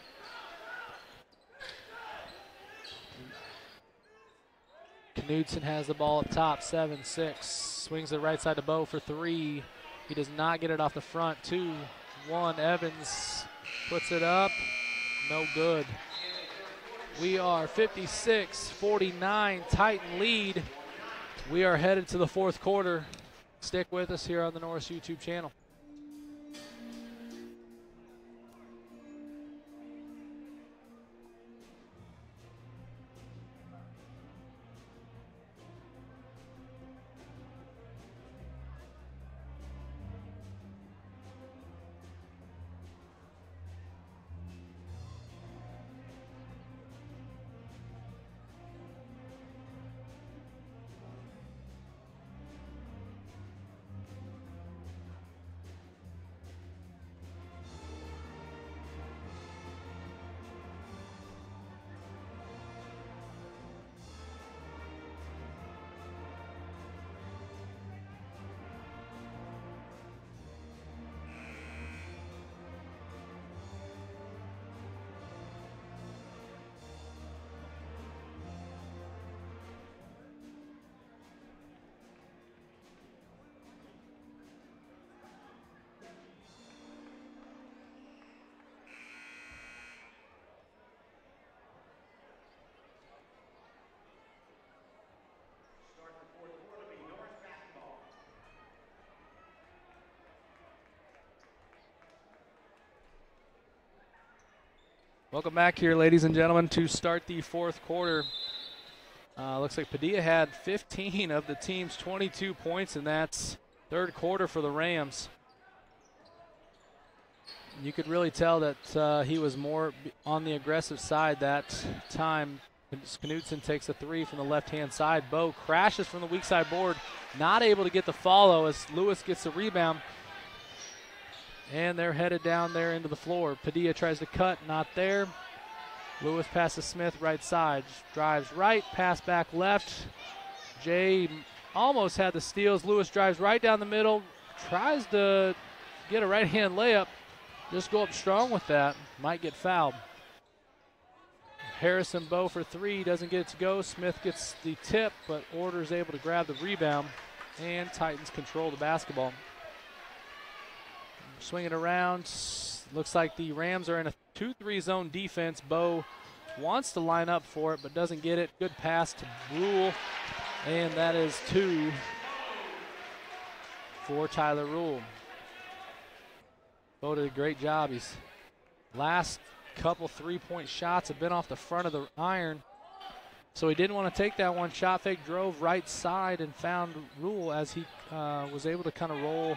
Knudsen has the ball up top, 7-6. Swings it right side to Bow for 3. He does not get it off the front. 2-1. Evans puts it up. No good. We are 56-49, Titan lead. We are headed to the fourth quarter. Stick with us here on the Norris YouTube channel. Welcome back here, ladies and gentlemen, to start the fourth quarter. Looks like Padilla had 15 of the team's 22 points, and that's third quarter for the Rams. You could really tell that he was more on the aggressive side that time. Knutson takes a three from the left-hand side. Bo crashes from the weak side board, not able to get the follow as Lewis gets the rebound. And they're headed down there into the floor. Padilla tries to cut, not there. Lewis passes Smith right side. Drives right, pass back left. Jay almost had the steals. Lewis drives right down the middle. Tries to get a right-hand layup. Just go up strong with that. Might get fouled. Harrison Bow for three. Doesn't get it to go. Smith gets the tip, but Order's able to grab the rebound. And Titans control the basketball. Swing it around. Looks like the Rams are in a 2-3 zone defense. Bo wants to line up for it, but doesn't get it. Good pass to Rule. And that is two for Tyler Rule. Bo did a great job. His last couple three-point shots have been off the front of the iron. So he didn't want to take that one. Shot fake, drove right side and found Rule as he was able to kind of roll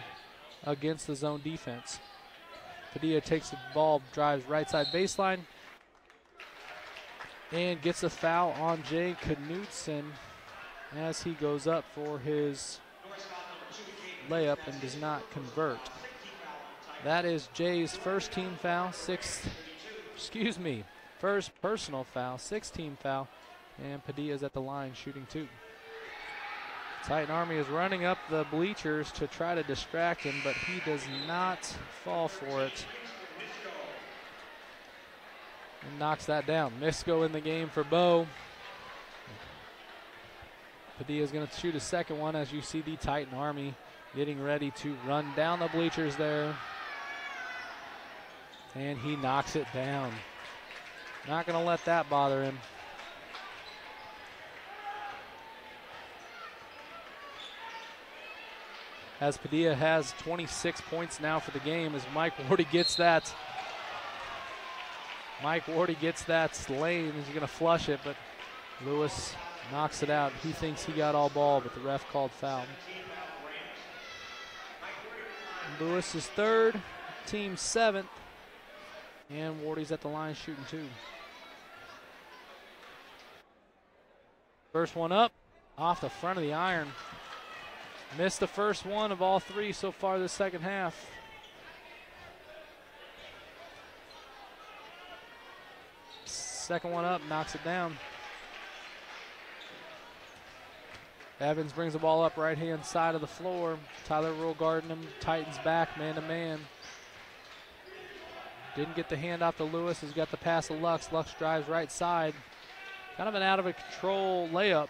against the zone defense. Padilla takes the ball, drives right side baseline, and gets a foul on Jay Knutson as he goes up for his layup and does not convert. That is Jay's first team foul, first personal foul, 6-team foul, and Padilla's at the line shooting two. Titan Army is running up the bleachers to try to distract him, but he does not fall for it. And knocks that down. Misko in the game for Bo. Padilla's going to shoot a second one as you see the Titan Army getting ready to run down the bleachers there. And he knocks it down. Not going to let that bother him. As Padilla has 26 points now for the game as Mike Wardy gets that. Lane. He's going to flush it, but Lewis knocks it out. He thinks he got all ball, but the ref called foul. Lewis is third, team seventh, and Wardy's at the line shooting two. First one up, off the front of the iron. Missed the first one of all three so far this second half. Second one up, knocks it down. Evans brings the ball up right-hand side of the floor. Tyler Rule guarding him. Titans back, man-to-man. Didn't get the hand off to Lewis. He's got the pass to Lux. Lux drives right side. Kind of an out-of-control layup.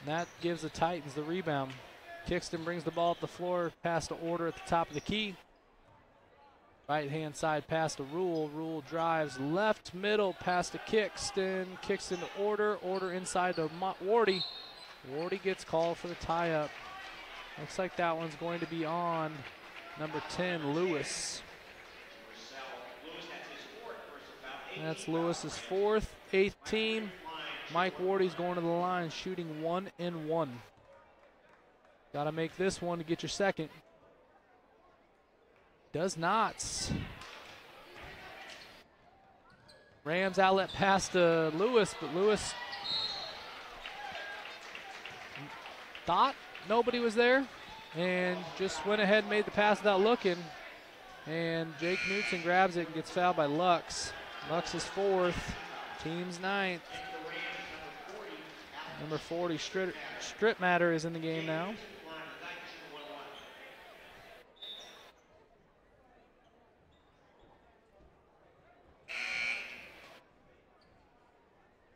And that gives the Titans the rebound. Kingston brings the ball up the floor. Pass to Order at the top of the key. Right-hand side pass to Rule. Rule drives left middle. Pass to Kingston. Kingston to Order. Order inside to Wardy. Wardy gets called for the tie-up. Looks like that one's going to be on number 10, Lewis. That's Lewis's fourth, 8th team. Mike Wardy's going to the line, shooting 1-and-1. Got to make this one to get your second. Does not. Rams outlet pass to Lewis, but Lewis thought nobody was there and just went ahead and made the pass without looking. And Jake Knutson grabs it and gets fouled by Lux. Lux is fourth, team's ninth. Number 40, Strip Matter is in the game now.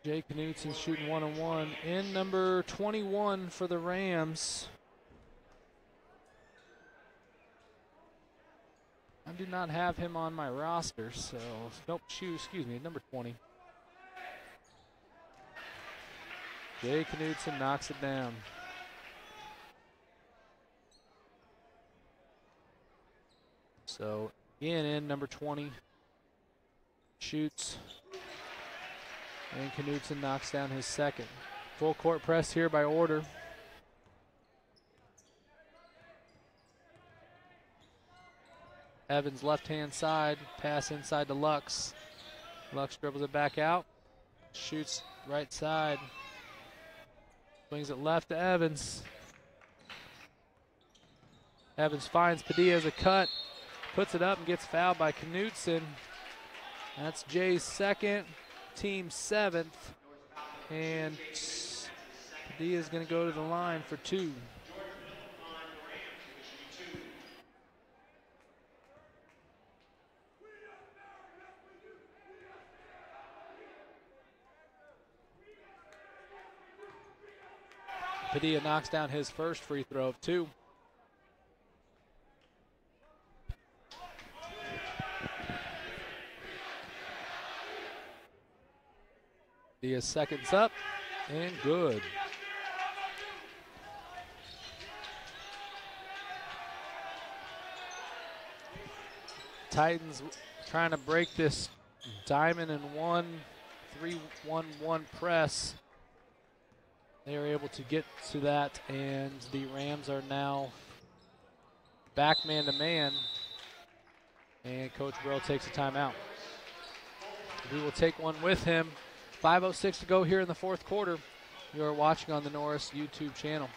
Jake Knutson shooting 1-on-1. In number 21 for the Rams. I do not have him on my roster, so nope, excuse me, number 20. Jay Knutson knocks it down. So again in number 20 Shoots. And Knudsen knocks down his second. Full court press here by Order. Evans left-hand side, pass inside to Lux. Lux dribbles it back out, shoots right side. Swings it left to Evans. Evans finds Padilla as a cut, puts it up and gets fouled by Knudsen. That's Jay's second, team seventh, and Padilla's gonna go to the line for two. Padilla knocks down his first free throw of two. Padilla's seconds up and good. Titans trying to break this diamond and 3-1-1 press. They are able to get to that, and the Rams are now back man-to-man, and Coach Burrell takes a timeout. We will take one with him. 5:06 to go here in the fourth quarter. You are watching on the Norris YouTube channel.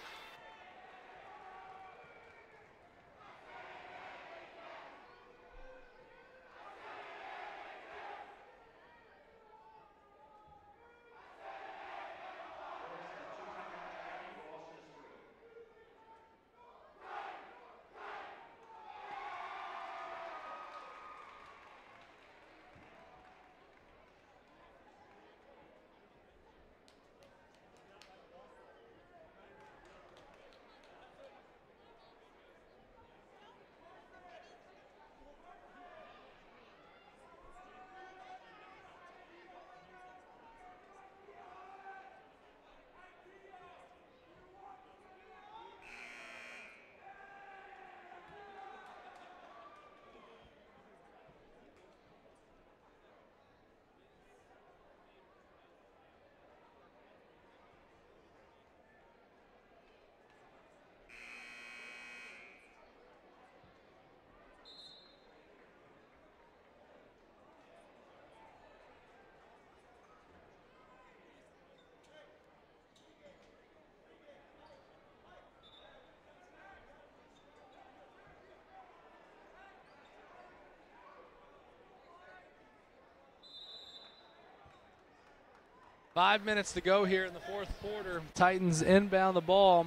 Five minutes to go here in the fourth quarter. Titans inbound the ball.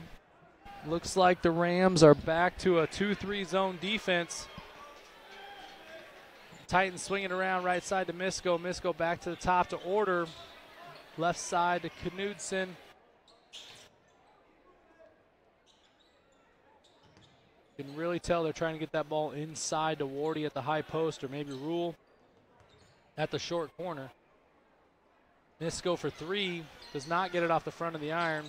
Looks like the Rams are back to a 2-3 zone defense. Titans swinging around right side to Misko. Misko back to the top to Order. Left side to Knudsen. You can really tell they're trying to get that ball inside to Wardy at the high post, or maybe Rule at the short corner. Misko for three, does not get it off the front of the iron.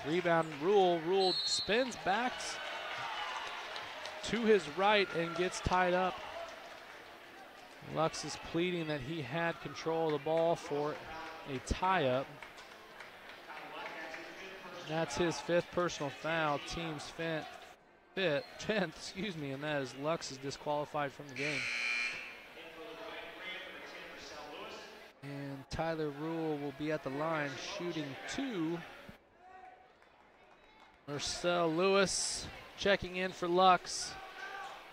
Rebound, Rule. Rule spins back to his right and gets tied up. Lux is pleading that he had control of the ball for a tie-up. That's his fifth personal foul, team's 10th, excuse me, and that is Lux is disqualified from the game. And Tyler Rule will be at the line shooting two. Marcel Lewis checking in for Lux.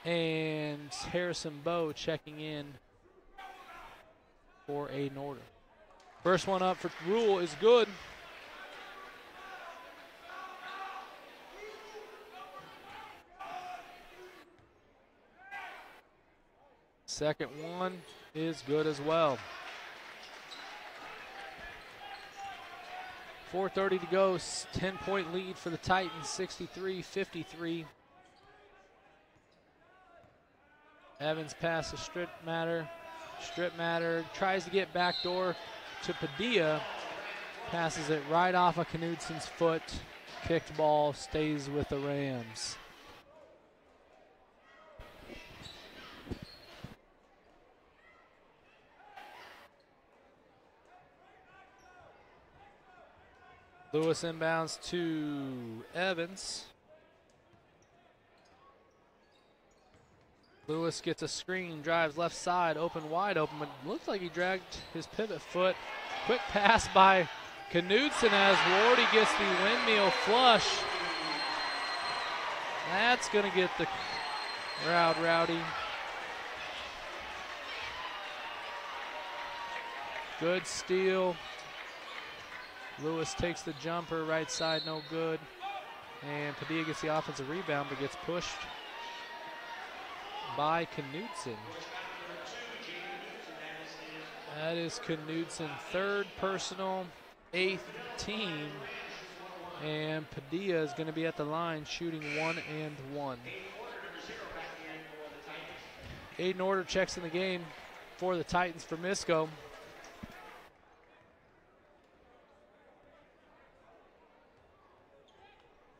And Harrison Bowe checking in for a Norder. First one up for Rule is good. Second one is good as well. 4:30 to go, 10-point lead for the Titans, 63-53. Evans pass to Strip Matter, tries to get backdoor to Padilla, passes it right off of Knudsen's foot. Kicked ball stays with the Rams. Lewis inbounds to Evans. Lewis gets a screen, drives left side, wide open, but looks like he dragged his pivot foot. Quick pass by Knudsen as Wardy gets the windmill flush. That's going to get the crowd rowdy. Good steal. Lewis takes the jumper, right side, no good. And Padilla gets the offensive rebound, but gets pushed by Knudsen. That is Knudsen, third personal, 8th team. And Padilla is going to be at the line shooting 1 and 1. Aiden Order checks in the game for the Titans for Misco.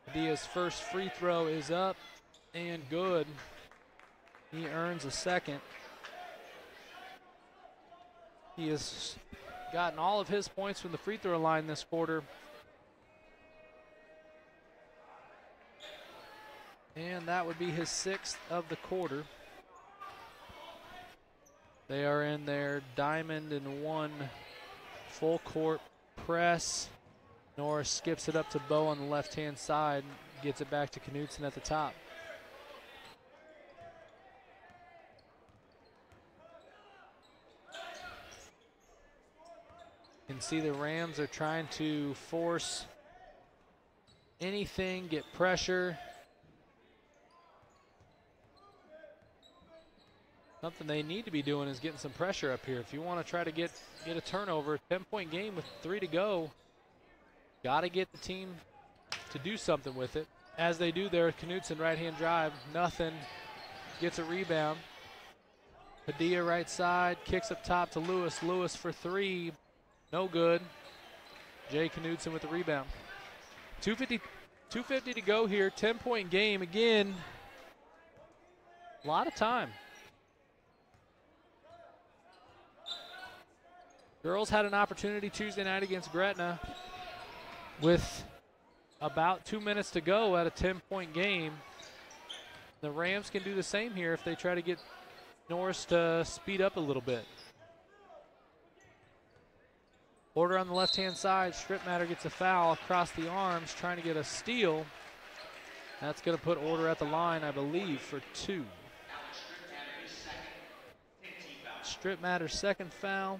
Padilla's first free throw is up and good. He earns a second. He has gotten all of his points from the free throw line this quarter. And that would be his 6th of the quarter. They are in their diamond and 1 full court press. Norris skips it up to Bo on the left-hand side, gets it back to Knudsen at the top. You can see the Rams are trying to force anything, get pressure. Something they need to be doing is getting some pressure up here. If you want to try to get a turnover, 10-point game with 3 to go, got to get the team to do something with it. As they do there, Knudsen right-hand drive, nothing, gets a rebound. Padilla right side, kicks up top to Lewis. Lewis for 3, no good. Jay Knudsen with the rebound. 2:50 to go here, 10-point game. Again, a lot of time. Girls had an opportunity Tuesday night against Gretna with about 2 minutes to go at a 10-point game. The Rams can do the same here if they try to get Norris to speed up a little bit. Order on the left-hand side. Stripmatter gets a foul across the arms, trying to get a steal. That's going to put Order at the line, I believe, for 2. Stripmatter's second foul.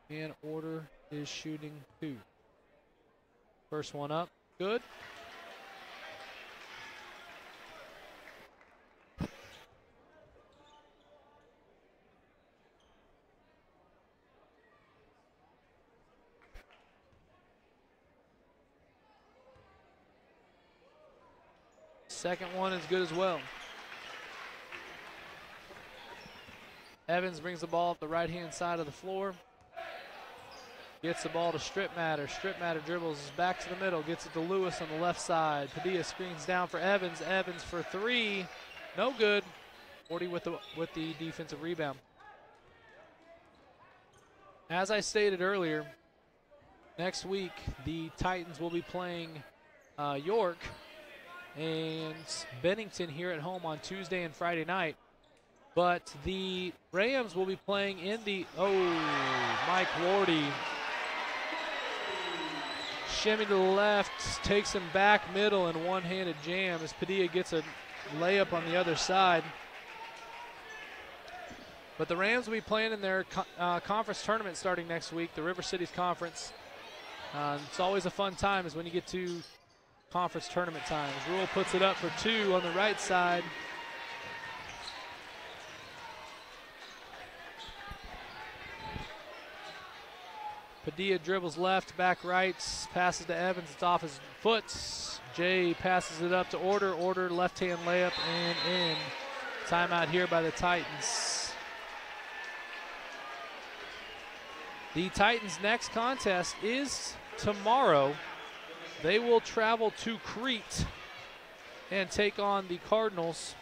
And Order is shooting 2. First one up, good. Second one is good as well. Evans brings the ball up the right-hand side of the floor. Gets the ball to Stripmatter. Stripmatter dribbles back to the middle. Gets it to Lewis on the left side. Padilla screens down for Evans. Evans for 3. No good. 40 with the defensive rebound. As I stated earlier, next week the Titans will be playing York and Bennington here at home on Tuesday and Friday night. But the Rams will be playing in the, Mike Wardy. Shimmy to the left, takes him back middle and one-handed jam as Padilla gets a layup on the other side. But the Rams will be playing in their conference tournament starting next week, the River Cities Conference. It's always a fun time is when you get to conference tournament times. Rule puts it up for 2 on the right side. Padilla dribbles left, back right, passes to Evans. It's off his foot. Jay passes it up to Order. Order, left-hand layup and in. Timeout here by the Titans. The Titans' next contest is tomorrow. They will travel to Crete and take on the Cardinals.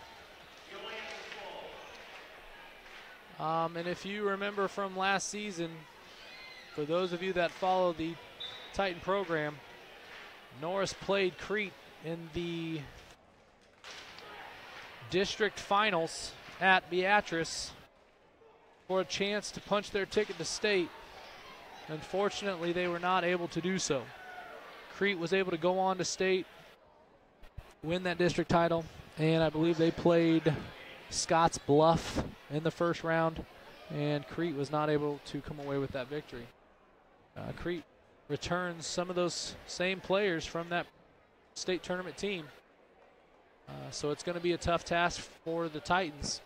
And if you remember from last season, For those of you that follow the Titan program, Norris played Crete in the district finals at Beatrice for a chance to punch their ticket to state. Unfortunately, they were not able to do so. Crete was able to go on to state, win that district title, and I believe they played Scotts Bluff in the first round, and Crete was not able to come away with that victory. Crete returns some of those same players from that state tournament team. So it's going to be a tough task for the Titans,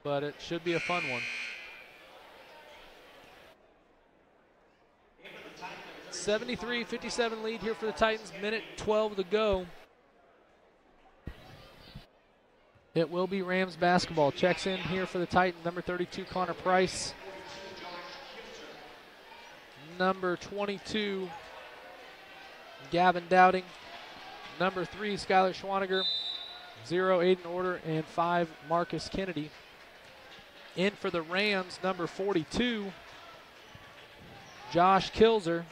but it should be a fun one. 73-57 lead here for the Titans, minute 12 to go. It will be Rams basketball. Checks in here for the Titans, number 32, Connor Price. Number 22, Gavin Dowding. Number 3, Skylar Schwaniger. 0, Aiden Order, and 5, Marcus Kennedy. In for the Rams, number 42, Josh Kilzer.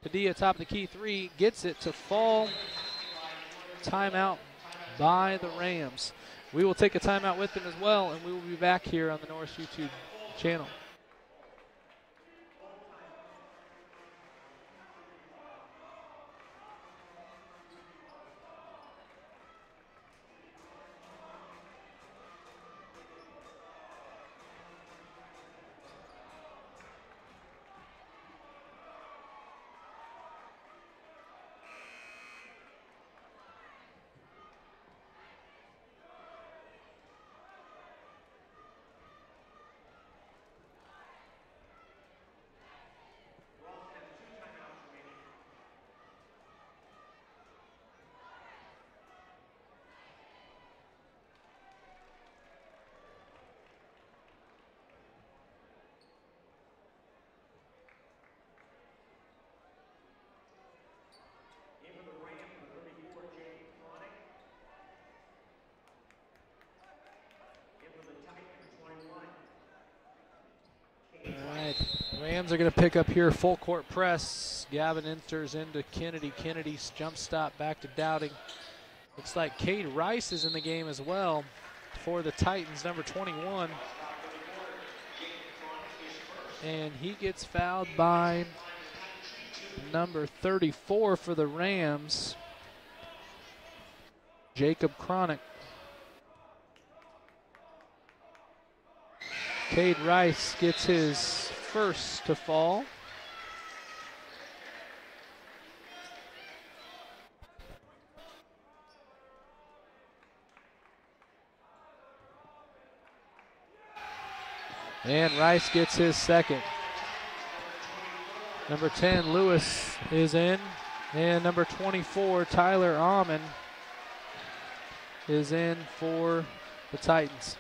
Padilla, top of the key 3, gets it to fall. Timeout by the Rams. We will take a timeout with them as well, and we will be back here on the Norris YouTube channel. Rams are going to pick up here, full court press. Gavin enters into Kennedy. Kennedy's jump stop back to Dowding. Looks like Cade Rice is in the game as well for the Titans, number 21. And he gets fouled by number 34 for the Rams, Jacob Cronick. Cade Rice gets his first to fall. And Rice gets his second. Number 10, Lewis, is in. And number 24, Tyler Amon, is in for the Titans.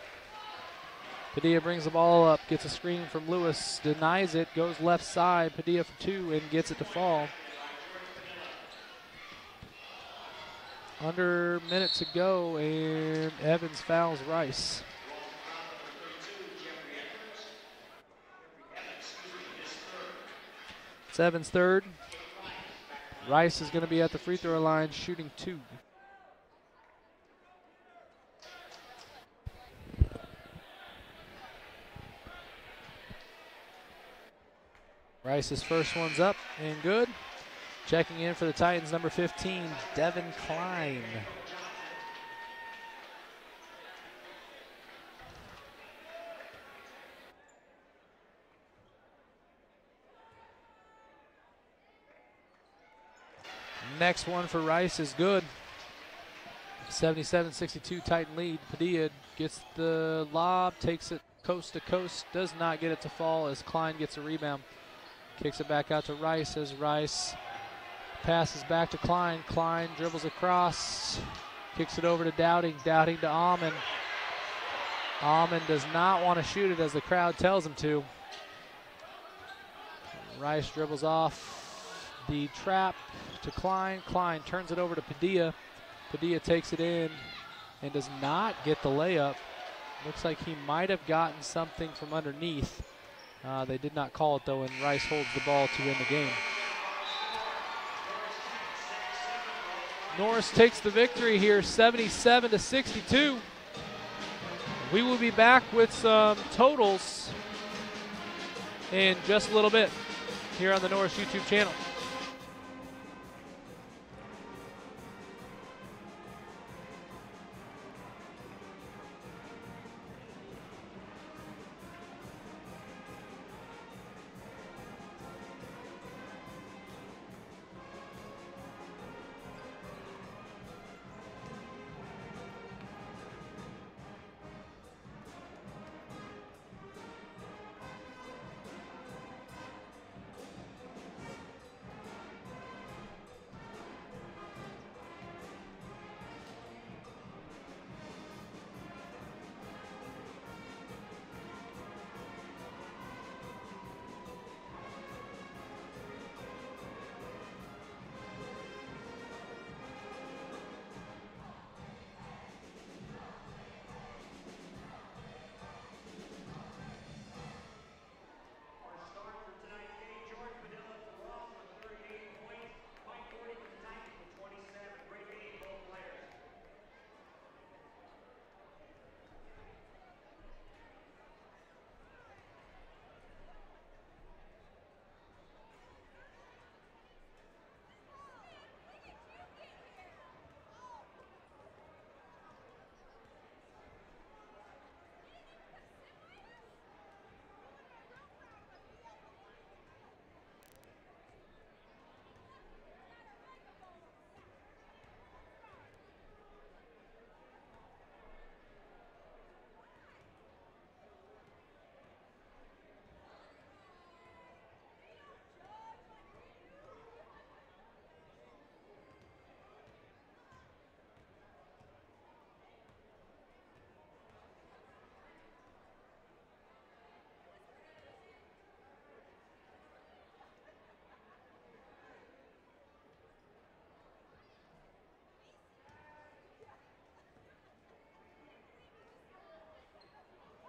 Padilla brings the ball up, gets a screen from Lewis, denies it, goes left side, Padilla for 2, and gets it to fall. Under a minute to go, and Evans fouls Rice. It's Evans' third. Rice is going to be at the free throw line shooting 2. Rice's first one's up and good. Checking in for the Titans, number 15, Devin Klein. Next one for Rice is good. 77-62 Titan lead. Padilla gets the lob, takes it coast to coast, does not get it to fall as Klein gets a rebound. Kicks it back out to Rice as Rice passes back to Klein. Klein dribbles across, kicks it over to Dowding. Dowding to Amon. Amon does not want to shoot it as the crowd tells him to. Rice dribbles off the trap to Klein. Klein turns it over to Padilla. Padilla takes it in and does not get the layup. Looks like he might have gotten something from underneath. They did not call it, though, and Rice holds the ball to win the game. Norris takes the victory here, 77-62. We will be back with some totals in just a little bit here on the Norris YouTube channel.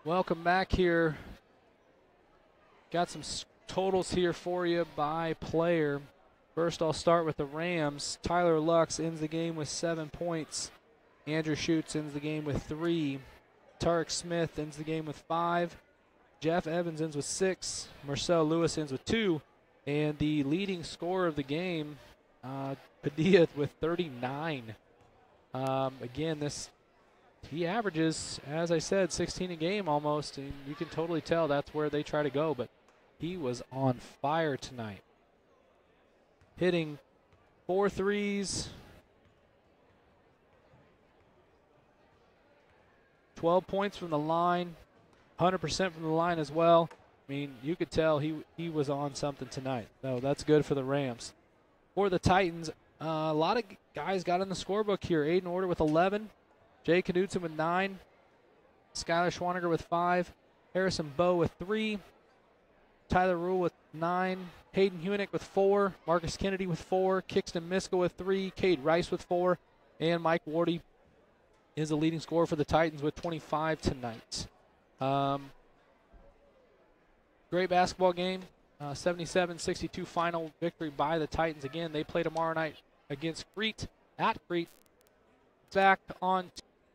Welcome back here. Got some totals here for you by player. First, I'll start with the Rams. Tyler Lux ends the game with 7 points. Andrew Schutz ends the game with 3. Tarek Smith ends the game with 5. Jeff Evans ends with 6. Marcel Lewis ends with 2. And the leading scorer of the game, Padilla with 39. Again, he averages, as I said, 16 a game almost, and you can totally tell that's where they try to go, but he was on fire tonight. Hitting 4 threes, 12 points from the line, 100% from the line as well. I mean, you could tell he was on something tonight. So that's good for the Rams. For the Titans, a lot of guys got in the scorebook here. Aiden Order with 11. Jay Knudsen with 9. Skylar Schwaniger with 5. Harrison Bowe with 3. Tyler Rule with 9. Hayden Hunick with 4. Marcus Kennedy with 4. Kixton Miskell with 3. Cade Rice with 4. And Mike Wardy is the leading scorer for the Titans with 25 tonight. Great basketball game. 77-62 final victory by the Titans. Again, they play tomorrow night against Crete at Crete. Back on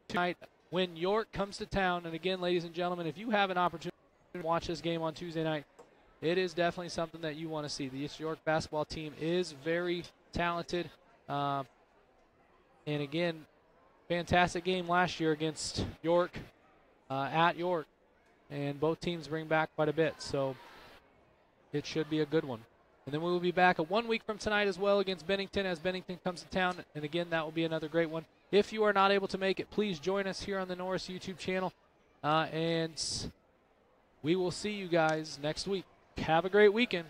tonight when York comes to town. And again, ladies and gentlemen, if you have an opportunity to watch this game on Tuesday night, it is definitely something that you want to see. The East York basketball team is very talented. And again, fantastic game last year against York at York. And both teams bring back quite a bit. So it should be a good one. And then we will be back 1 week from tonight as well against Bennington as Bennington comes to town. And again, that will be another great one. If you are not able to make it, please join us here on the Norris YouTube channel. And we will see you guys next week. Have a great weekend.